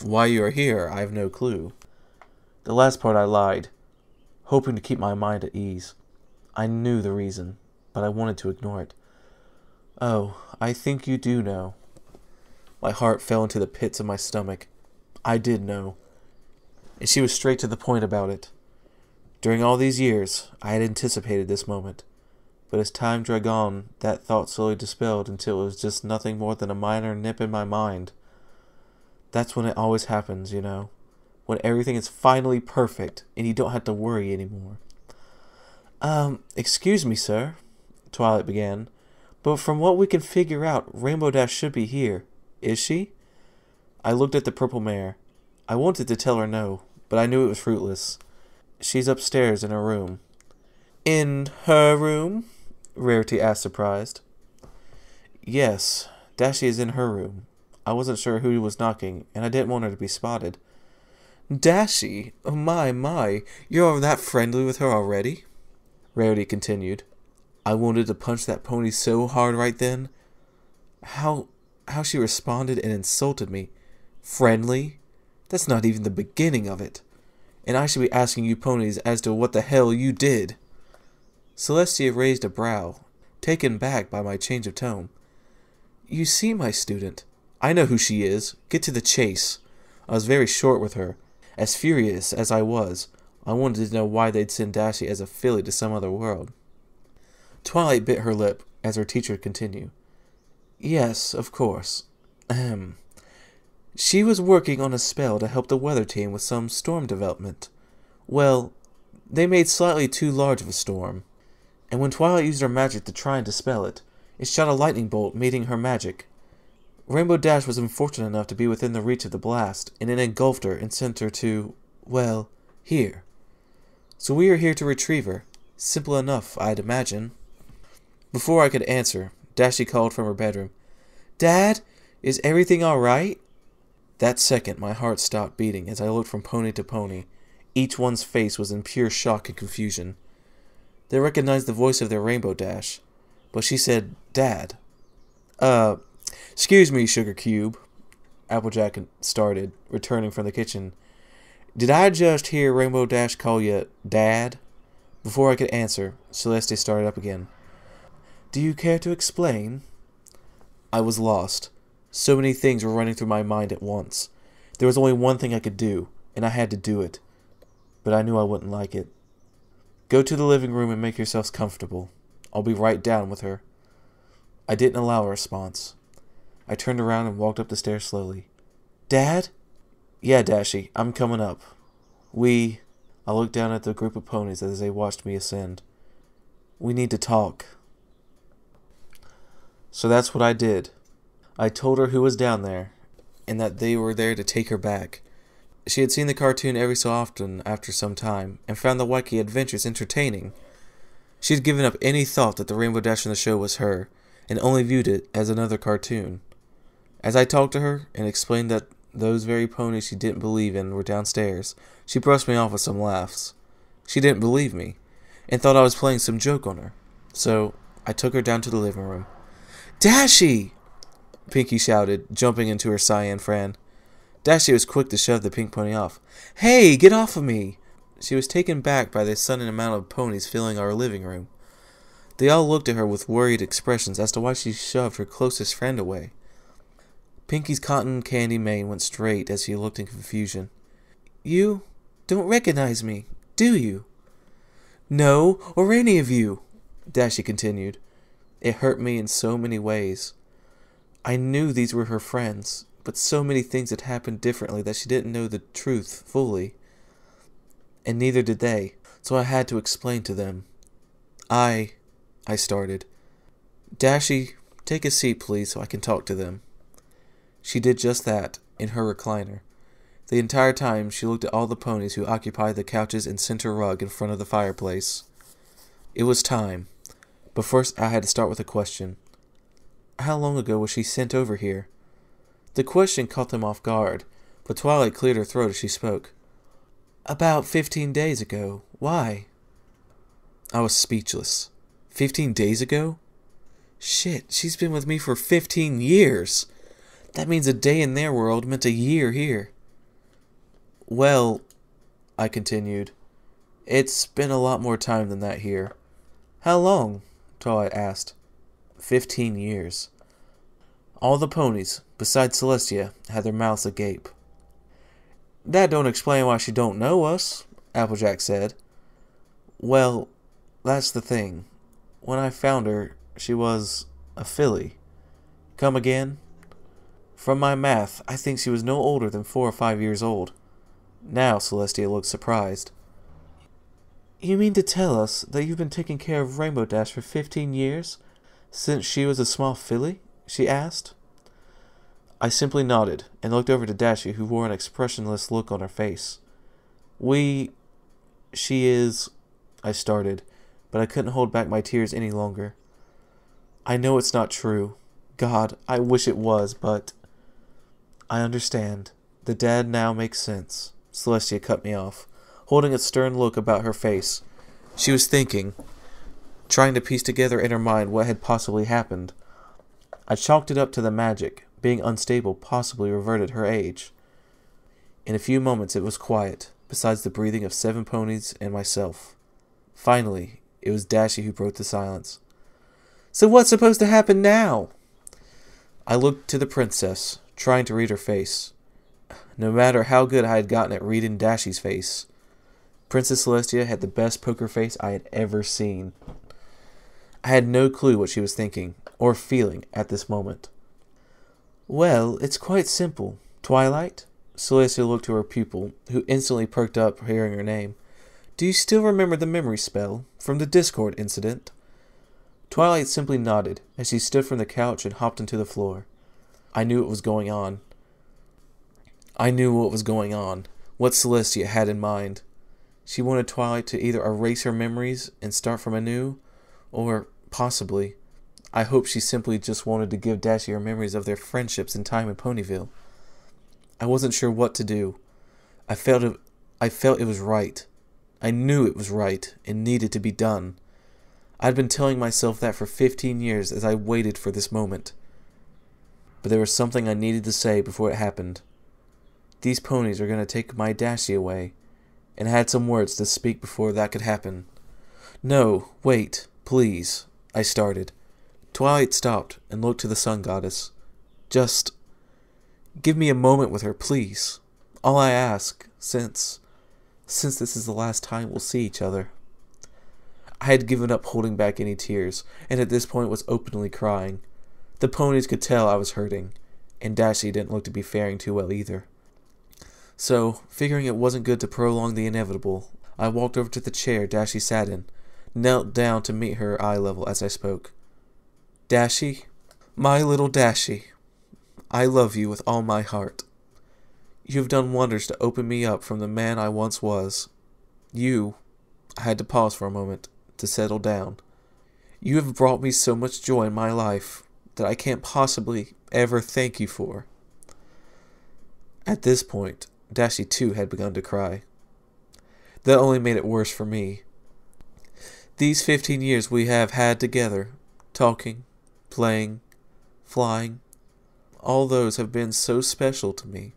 why you are here, I have no clue. The last part I lied, hoping to keep my mind at ease. I knew the reason, but I wanted to ignore it. Oh, I think you do know. My heart fell into the pits of my stomach. I did know. And she was straight to the point about it. During all these years, I had anticipated this moment. But as time dragged on, that thought slowly dispelled until it was just nothing more than a minor nip in my mind. That's when it always happens, you know. When everything is finally perfect, and you don't have to worry anymore. Excuse me, sir, Twilight began. But from what we can figure out, Rainbow Dash should be here. Is she? I looked at the purple mare. I wanted to tell her no, but I knew it was fruitless. She's upstairs in her room. In her room? Rarity asked, surprised. Yes, Dashy is in her room. I wasn't sure who was knocking, and I didn't want her to be spotted. Dashy? Oh my, you're that friendly with her already? Rarity continued. I wanted to punch that pony so hard right then. How she responded and insulted me. Friendly? That's not even the beginning of it. And I should be asking you ponies as to what the hell you did. Celestia raised a brow, taken back by my change of tone. You see, my student, I know who she is. Get to the chase. I was very short with her. As furious as I was, I wanted to know why they'd send Dashy as a filly to some other world. Twilight bit her lip as her teacher continued. Yes, of course. Ahem. She was working on a spell to help the weather team with some storm development. Well, they made slightly too large of a storm, and when Twilight used her magic to try and dispel it, it shot a lightning bolt meeting her magic. Rainbow Dash was unfortunate enough to be within the reach of the blast, and it engulfed her and sent her to, well, here. So we are here to retrieve her. Simple enough, I'd imagine. Before I could answer, Dashy called from her bedroom. Dad, is everything all right? That second, my heart stopped beating as I looked from pony to pony. Each one's face was in pure shock and confusion. They recognized the voice of their Rainbow Dash, but she said, Dad. Excuse me, Sugar Cube, Applejack started, returning from the kitchen. Did I just hear Rainbow Dash call you Dad? Before I could answer, Celeste started up again. Do you care to explain? I was lost. So many things were running through my mind at once. There was only one thing I could do, and I had to do it. But I knew I wouldn't like it. Go to the living room and make yourselves comfortable. I'll be right down with her. I didn't allow a response. I turned around and walked up the stairs slowly. Dad? Yeah, Dashy, I'm coming up. I looked down at the group of ponies as they watched me ascend. We need to talk. So that's what I did. I told her who was down there, and that they were there to take her back. She had seen the cartoon every so often after some time, and found the wacky adventures entertaining. She had given up any thought that the Rainbow Dash in the show was her, and only viewed it as another cartoon. As I talked to her, and explained that those very ponies she didn't believe in were downstairs, she brushed me off with some laughs. She didn't believe me, and thought I was playing some joke on her. So, I took her down to the living room. Dashy! Pinky shouted, jumping into her cyan Fran. Dashy was quick to shove the pink pony off. Hey, get off of me! She was taken back by the sudden amount of ponies filling our living room. They all looked at her with worried expressions as to why she shoved her closest friend away. Pinky's cotton candy mane went straight as he looked in confusion. You don't recognize me, do you? No, or any of you, Dashy continued. It hurt me in so many ways. I knew these were her friends, but so many things had happened differently that she didn't know the truth fully. And neither did they, so I had to explain to them. I started. Dashy, take a seat, please, so I can talk to them. She did just that, in her recliner. The entire time, she looked at all the ponies who occupied the couches and center rug in front of the fireplace. It was time. But first, I had to start with a question. How long ago was she sent over here? The question caught them off guard, but Twilight cleared her throat as she spoke. About 15 days ago. Why? I was speechless. 15 days ago? Shit, she's been with me for 15 years. That means a day in their world meant a year here. Well, I continued, it's been a lot more time than that here. How long? Twilight asked. 15 years. All the ponies, besides Celestia, had their mouths agape. That don't explain why she don't know us, Applejack said. Well, that's the thing. When I found her, she was a filly. Come again? From my math, I think she was no older than 4 or 5 years old. Now Celestia looked surprised. You mean to tell us that you've been taking care of Rainbow Dash for 15 years? Since she was a small filly? She asked. I simply nodded and looked over to Dashy, who wore an expressionless look on her face. She is... I started, but I couldn't hold back my tears any longer. I know it's not true. God, I wish it was, but... I understand. The dad now makes sense. Celestia cut me off, holding a stern look about her face. She was thinking, trying to piece together in her mind what had possibly happened. I chalked it up to the magic. Being unstable possibly reverted her age. In a few moments it was quiet, besides the breathing of 7 ponies and myself. Finally, it was Dashy who broke the silence. So what's supposed to happen now? I looked to the princess, trying to read her face. No matter how good I had gotten at reading Dashy's face, Princess Celestia had the best poker face I had ever seen. I had no clue what she was thinking, or feeling, at this moment. Well, it's quite simple. Twilight? Celestia looked to her pupil, who instantly perked up hearing her name. Do you still remember the memory spell from the Discord incident? Twilight simply nodded, as she stood from the couch and hopped into the floor. I knew what was going on. What Celestia had in mind. She wanted Twilight to either erase her memories and start from anew, or, possibly, I hope she simply just wanted to give Dashy her memories of their friendships and time in Ponyville. I wasn't sure what to do. I felt it was right. I knew it was right and needed to be done. I'd been telling myself that for 15 years as I waited for this moment. But there was something I needed to say before it happened. These ponies are going to take my Dashy away, and I had some words to speak before that could happen. No, wait, please, I started. Twilight stopped and looked to the sun goddess. Just give me a moment with her, please. All I ask, since this is the last time we'll see each other. I had given up holding back any tears, and at this point was openly crying. The ponies could tell I was hurting, and Dashy didn't look to be faring too well either. So, figuring it wasn't good to prolong the inevitable, I walked over to the chair Dashy sat in, knelt down to meet her eye level as I spoke. Dashy, my little Dashy, I love you with all my heart. You have done wonders to open me up from the man I once was. I had to pause for a moment to settle down. You have brought me so much joy in my life that I can't possibly ever thank you for. At this point, Dashy too had begun to cry. That only made it worse for me. These 15 years we have had together, talking, playing, flying, all those have been so special to me.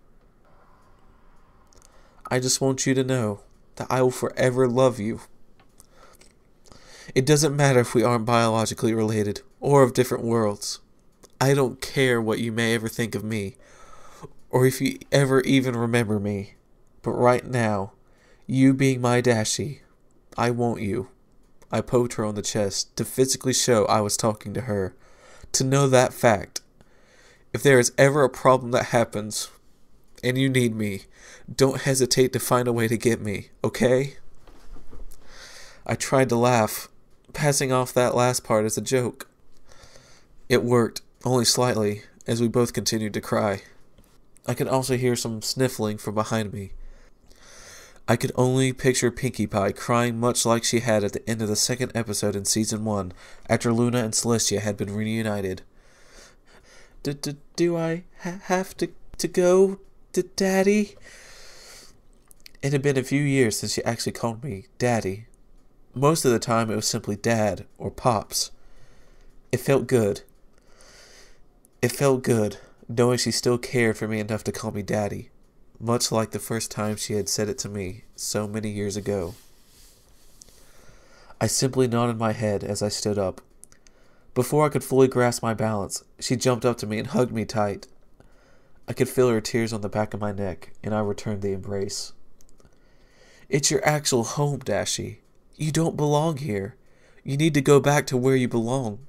I just want you to know that I will forever love you. It doesn't matter if we aren't biologically related or of different worlds. I don't care what you may ever think of me, or if you ever even remember me. But right now, you being my Dashy, I want you. I poked her on the chest to physically show I was talking to her, to know that fact. If there is ever a problem that happens, and you need me, don't hesitate to find a way to get me, okay? I tried to laugh, passing off that last part as a joke. It worked, only slightly, as we both continued to cry. I could also hear some sniffling from behind me. I could only picture Pinkie Pie crying much like she had at the end of the second episode in Season 1, after Luna and Celestia had been reunited. Do I have to go, Daddy? It had been a few years since she actually called me Daddy. Most of the time it was simply Dad or Pops. It felt good. It felt good, knowing she still cared for me enough to call me Daddy, much like the first time she had said it to me so many years ago. I simply nodded my head as I stood up. Before I could fully grasp my balance, she jumped up to me and hugged me tight. I could feel her tears on the back of my neck, and I returned the embrace. It's your actual home, Dashy. You don't belong here. You need to go back to where you belong.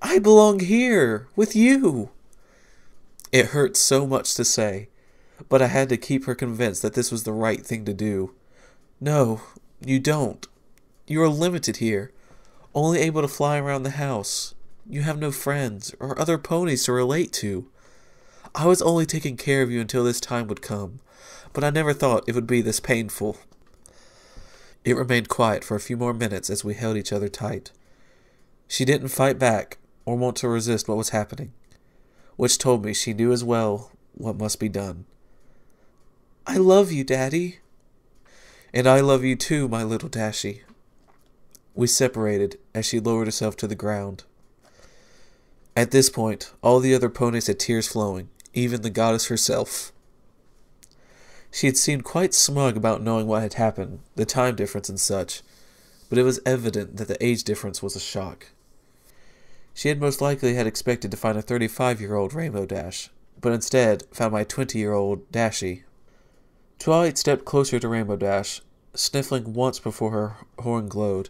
I belong here, with you. It hurt so much to say, but I had to keep her convinced that this was the right thing to do. No, you don't. You are limited here, only able to fly around the house. You have no friends or other ponies to relate to. I was only taking care of you until this time would come, but I never thought it would be this painful. It remained quiet for a few more minutes as we held each other tight. She didn't fight back or want to resist what was happening, which told me she knew as well what must be done. I love you, Daddy. And I love you too, my little Dashy. We separated as she lowered herself to the ground. At this point, all the other ponies had tears flowing, even the goddess herself. She had seemed quite smug about knowing what had happened, the time difference and such, but it was evident that the age difference was a shock. She had most likely had expected to find a 35-year-old Rainbow Dash, but instead found my 20-year-old Dashy. Twilight stepped closer to Rainbow Dash, sniffling once before her horn glowed.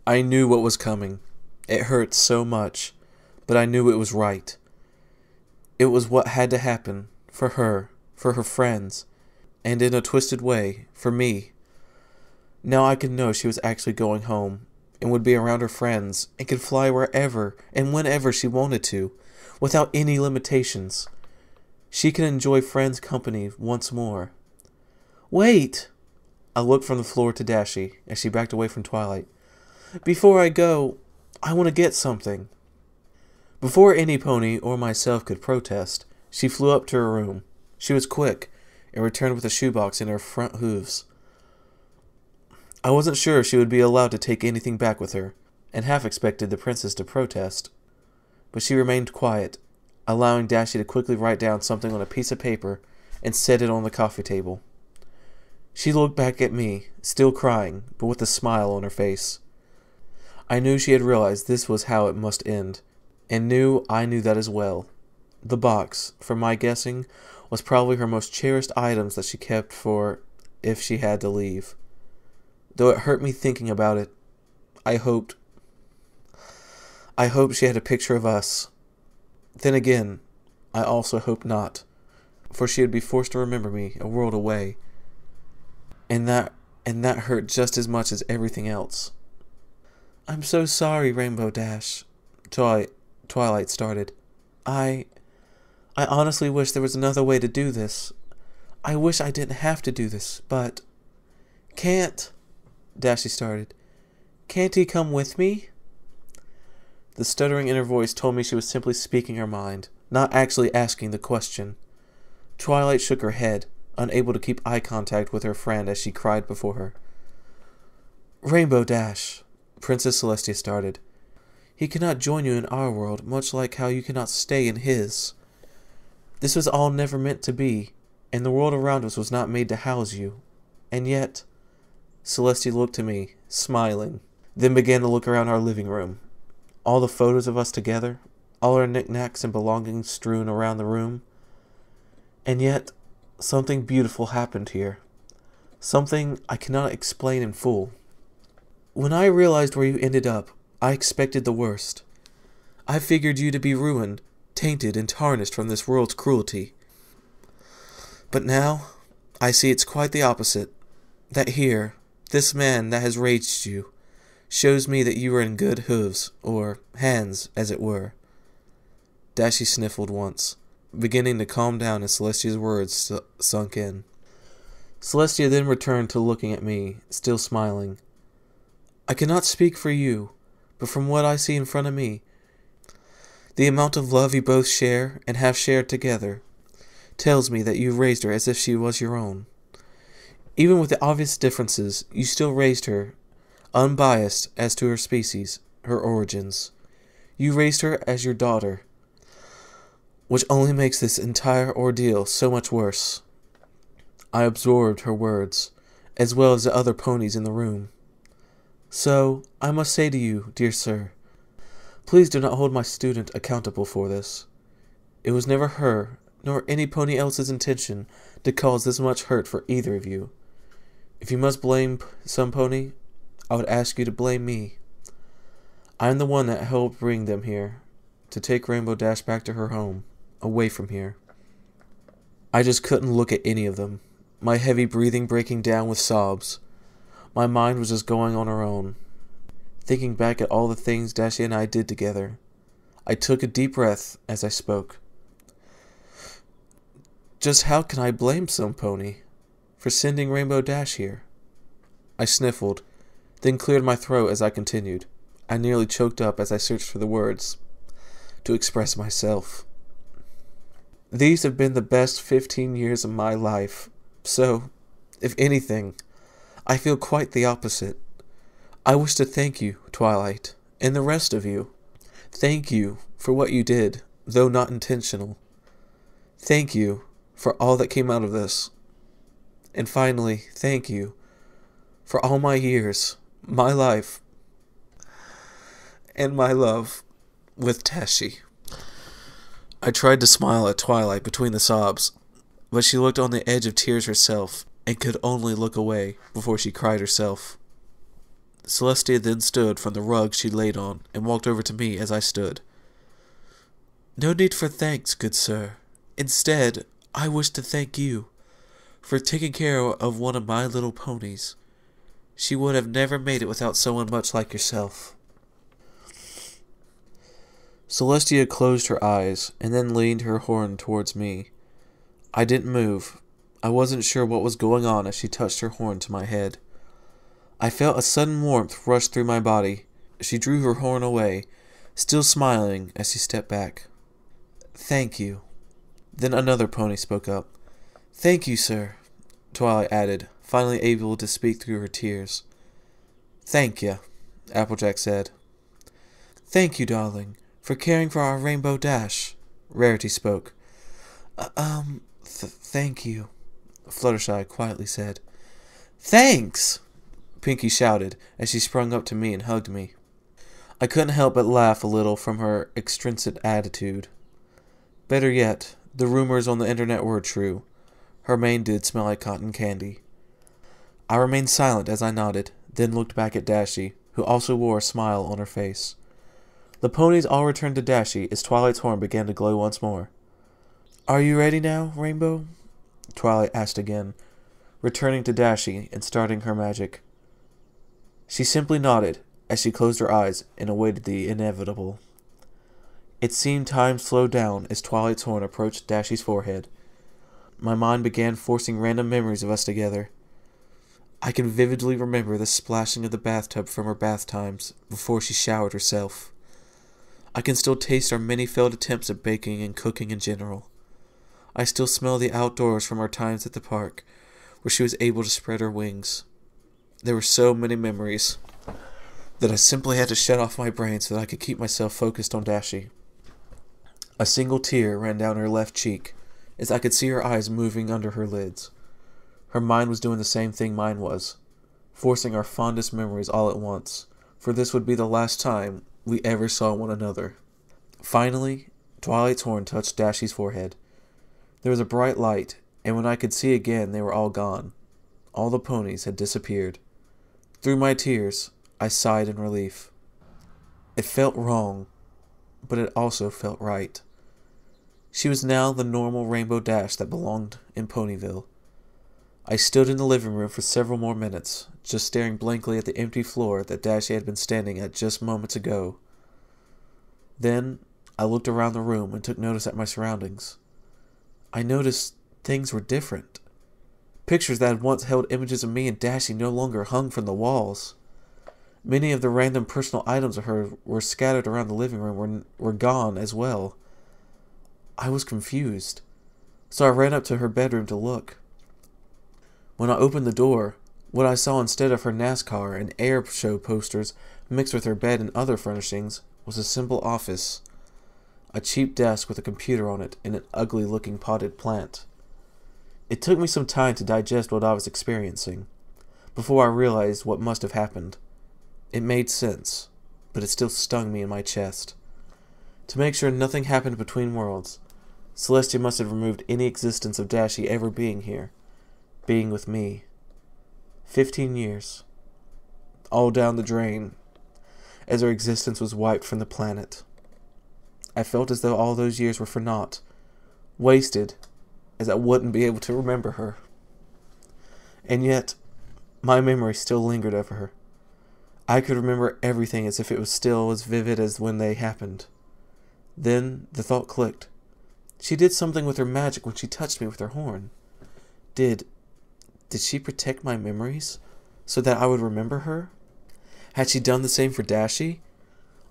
I knew what was coming. It hurt so much, but I knew it was right. It was what had to happen, for her friends, and in a twisted way, for me. Now I could know she was actually going home, and would be around her friends, and could fly wherever and whenever she wanted to, without any limitations. She could enjoy friends' company once more. Wait! I looked from the floor to Dashy, as she backed away from Twilight. Before I go, I want to get something. Before any pony or myself could protest, she flew up to her room. She was quick, and returned with a shoebox in her front hooves. I wasn't sure if she would be allowed to take anything back with her, and half expected the princess to protest. But she remained quiet, allowing Dashy to quickly write down something on a piece of paper and set it on the coffee table. She looked back at me, still crying, but with a smile on her face. I knew she had realized this was how it must end, and knew I knew that as well. The box, from my guessing, was probably her most cherished items that she kept for if she had to leave. Though it hurt me thinking about it, I hoped I hoped she had a picture of us. Then again, I also hoped not, for she would be forced to remember me a world away. And that hurt just as much as everything else. I'm so sorry, Rainbow Dash, Twilight started. I honestly wish there was another way to do this. I wish I didn't have to do this, but... Can't... Dashy started. Can't he come with me? The stuttering inner voice told me she was simply speaking her mind, not actually asking the question. Twilight shook her head, unable to keep eye contact with her friend as she cried before her. Rainbow Dash, Princess Celestia started. He cannot join you in our world, much like how you cannot stay in his. This was all never meant to be, and the world around us was not made to house you. And yet... Celestia looked to me, smiling, then began to look around our living room. All the photos of us together, all our knickknacks and belongings strewn around the room. And yet, something beautiful happened here. Something I cannot explain in full. When I realized where you ended up, I expected the worst. I figured you to be ruined, tainted and tarnished from this world's cruelty. But now, I see it's quite the opposite. That here, this man that has raised you, shows me that you are in good hooves, or hands, as it were. Dashy sniffled once, beginning to calm down as Celestia's words sunk in. Celestia then returned to looking at me, still smiling. I cannot speak for you, but from what I see in front of me, the amount of love you both share and have shared together tells me that you raised her as if she was your own. Even with the obvious differences, you still raised her, unbiased as to her species, her origins. You raised her as your daughter, which only makes this entire ordeal so much worse. I absorbed her words, as well as the other ponies in the room. So, I must say to you, dear sir, please do not hold my student accountable for this. It was never her, nor any pony else's intention to cause this much hurt for either of you. If you must blame some pony, I would ask you to blame me. I am the one that helped bring them here, to take Rainbow Dash back to her home, away from here. I just couldn't look at any of them, my heavy breathing breaking down with sobs. My mind was just going on her own, thinking back at all the things Dashy and I did together. I took a deep breath as I spoke. Just how can I blame some pony for sending Rainbow Dash here? I sniffled, then cleared my throat as I continued. I nearly choked up as I searched for the words to express myself. These have been the best 15 years of my life, so, if anything, I feel quite the opposite. I wish to thank you, Twilight, and the rest of you. Thank you for what you did, though not intentional. Thank you for all that came out of this. And finally, thank you for all my years, my life, and my love with Dashy. I tried to smile at Twilight between the sobs, but she looked on the edge of tears herself, and could only look away before she cried herself. Celestia then stood from the rug she laid on, and walked over to me as I stood. No need for thanks, good sir. Instead, I wish to thank you for taking care of one of my little ponies. She would have never made it without someone much like yourself. Celestia closed her eyes, and then leaned her horn towards me. I didn't move. I wasn't sure what was going on as she touched her horn to my head. I felt a sudden warmth rush through my body. She drew her horn away, still smiling as she stepped back. Thank you. Then another pony spoke up. Thank you, sir, Twilight added, finally able to speak through her tears. Thank you, Applejack said. Thank you, darling, for caring for our Rainbow Dash, Rarity spoke. Thank you, Fluttershy quietly said. Thanks! Pinkie shouted as she sprung up to me and hugged me. I couldn't help but laugh a little from her extrinsic attitude. Better yet, the rumors on the internet were true. Her mane did smell like cotton candy. I remained silent as I nodded, then looked back at Dashy, who also wore a smile on her face. The ponies all returned to Dashy as Twilight's horn began to glow once more. "Are you ready now, Rainbow?" Twilight asked again, returning to Dashy and starting her magic. She simply nodded as she closed her eyes and awaited the inevitable. It seemed time slowed down as Twilight's horn approached Dashy's forehead. My mind began forcing random memories of us together. I can vividly remember the splashing of the bathtub from her bath times before she showered herself. I can still taste our many failed attempts at baking and cooking in general. I still smell the outdoors from our times at the park, where she was able to spread her wings. There were so many memories that I simply had to shut off my brain so that I could keep myself focused on Dashy. A single tear ran down her left cheek, as I could see her eyes moving under her lids. Her mind was doing the same thing mine was, forcing our fondest memories all at once, for this would be the last time we ever saw one another. Finally, Twilight's horn touched Dashy's forehead. There was a bright light, and when I could see again, they were all gone. All the ponies had disappeared. Through my tears, I sighed in relief. It felt wrong, but it also felt right. She was now the normal Rainbow Dash that belonged in Ponyville. I stood in the living room for several more minutes, just staring blankly at the empty floor that Dashy had been standing at just moments ago. Then, I looked around the room and took notice at my surroundings. I noticed things were different. Pictures that had once held images of me and Dashy no longer hung from the walls. Many of the random personal items of her were scattered around the living room were gone as well. I was confused, so I ran up to her bedroom to look. When I opened the door, what I saw instead of her NASCAR and air show posters mixed with her bed and other furnishings was a simple office. A cheap desk with a computer on it and an ugly-looking potted plant. It took me some time to digest what I was experiencing, before I realized what must have happened. It made sense, but it still stung me in my chest. To make sure nothing happened between worlds, Celestia must have removed any existence of Dashy ever being here, being with me. 15 years. All down the drain, as her existence was wiped from the planet. I felt as though all those years were for naught, wasted, as I wouldn't be able to remember her. And yet, my memory still lingered over her. I could remember everything as if it was still as vivid as when they happened. Then the thought clicked. She did something with her magic when she touched me with her horn. Did she protect my memories so that I would remember her? Had she done the same for Dashy?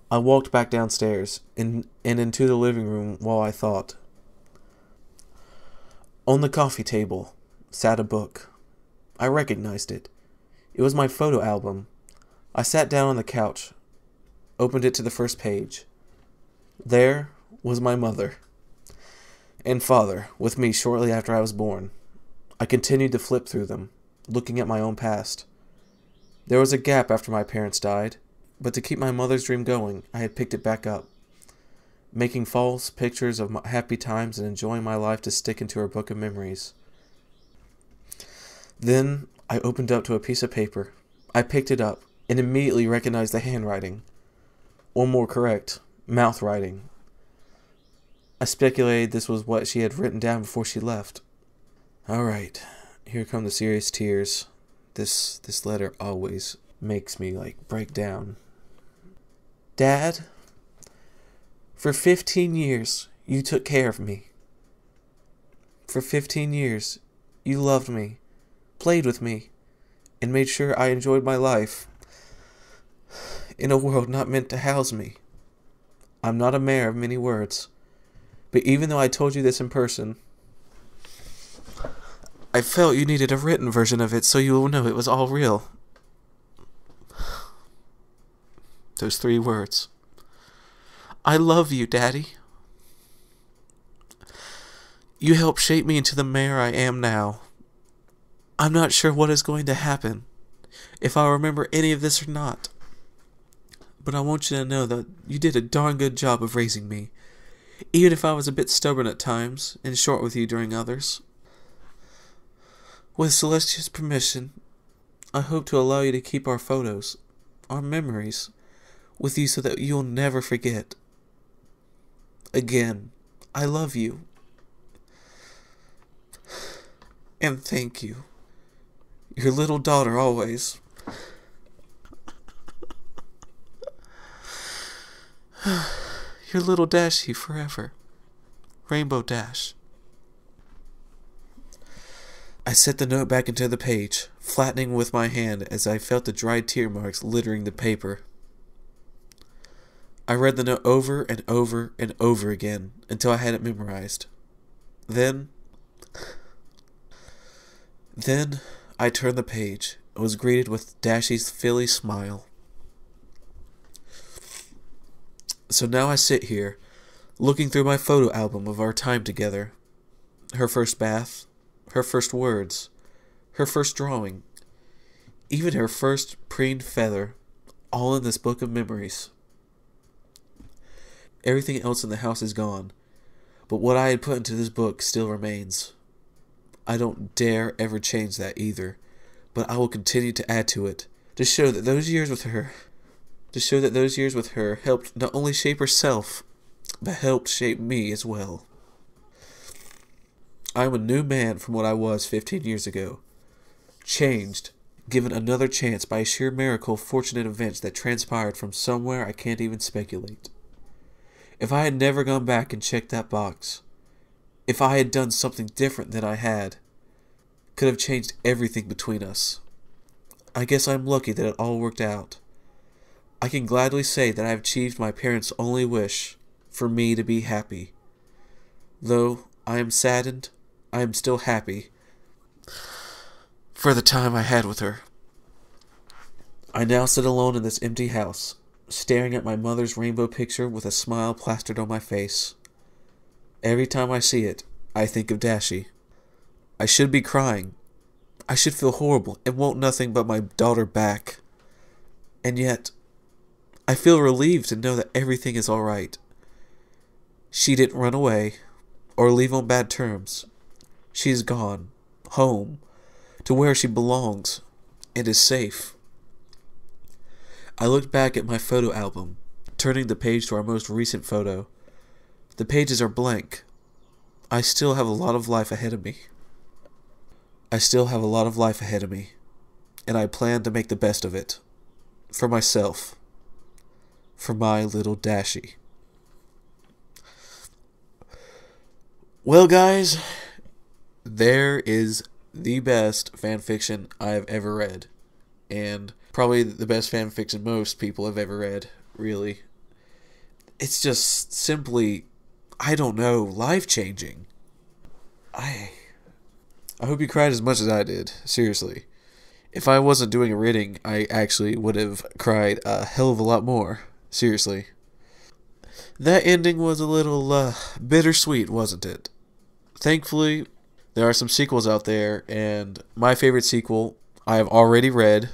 I walked back downstairs and into the living room while I thought. On the coffee table sat a book. I recognized it. It was my photo album. I sat down on the couch, opened it to the first page. There was my mother and father with me shortly after I was born. I continued to flip through them, looking at my own past. There was a gap after my parents died, but to keep my mother's dream going, I had picked it back up, making false pictures of my happy times and enjoying my life to stick into her book of memories. Then I opened up to a piece of paper. I picked it up and immediately recognized the handwriting, or more correct, mouth writing. I speculated this was what she had written down before she left. All right, here come the serious tears. This letter always makes me break down. Dad, for 15 years you took care of me. For 15 years you loved me, played with me, and made sure I enjoyed my life in a world not meant to house me. I'm not a man of many words, but even though I told you this in person, I felt you needed a written version of it so you will know it was all real. Those 3 words. I love you, Daddy. You helped shape me into the mayor I am now. I'm not sure what is going to happen, if I'll remember any of this or not. But I want you to know that you did a darn good job of raising me, even if I was a bit stubborn at times and short with you during others. With Celestia's permission, I hope to allow you to keep our photos, our memories, with you so that you'll never forget. Again, I love you. And thank you. Your little daughter always. Your little Dashy forever. Rainbow Dash. I set the note back into the page, flattening with my hand as I felt the dried tear marks littering the paper. I read the note over and over and over again until I had it memorized. Then I turned the page and was greeted with Dashy's Philly smile. So now I sit here, looking through my photo album of our time together. Her first bath, her first words, her first drawing, even her first preened feather, all in this book of memories. Everything else in the house is gone, but what I had put into this book still remains. I don't dare ever change that either, but I will continue to add to it, to show that those years with her helped not only shape herself, but helped shape me as well. I am a new man from what I was 15 years ago. Changed, given another chance by a sheer miracle of fortunate events that transpired from somewhere I can't even speculate. If I had never gone back and checked that box, if I had done something different than I had, could have changed everything between us. I guess I'm lucky that it all worked out. I can gladly say that I have achieved my parents' only wish, for me to be happy. Though I am saddened, I am still happy for the time I had with her. I now sit alone in this empty house, staring at my mother's rainbow picture with a smile plastered on my face. Every time I see it, I think of Dashy. I should be crying. I should feel horrible and want nothing but my daughter back. And yet, I feel relieved to know that everything is alright. She didn't run away or leave on bad terms. She is gone, home, to where she belongs, and is safe. I looked back at my photo album, turning the page to our most recent photo. The pages are blank. I still have a lot of life ahead of me. And I plan to make the best of it. For myself. For my little Dashy. Well, guys, there is the best fanfiction I have ever read. And probably the best fanfiction most people have ever read, really. It's just simply, I don't know, life-changing. I hope you cried as much as I did, seriously. If I wasn't doing a reading, I actually would have cried a hell of a lot more, seriously. That ending was a little bittersweet, wasn't it? Thankfully, there are some sequels out there, and my favorite sequel I have already read,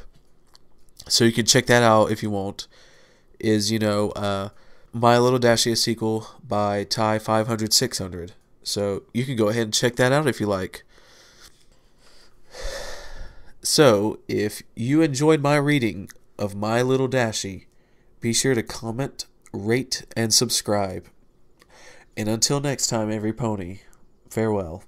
so you can check that out if you want, is, My Little Dashie, a sequel by ThatFatBrony. So you can go ahead and check that out if you like. So, if you enjoyed my reading of My Little Dashie, be sure to comment, rate, and subscribe. And until next time, every pony, farewell.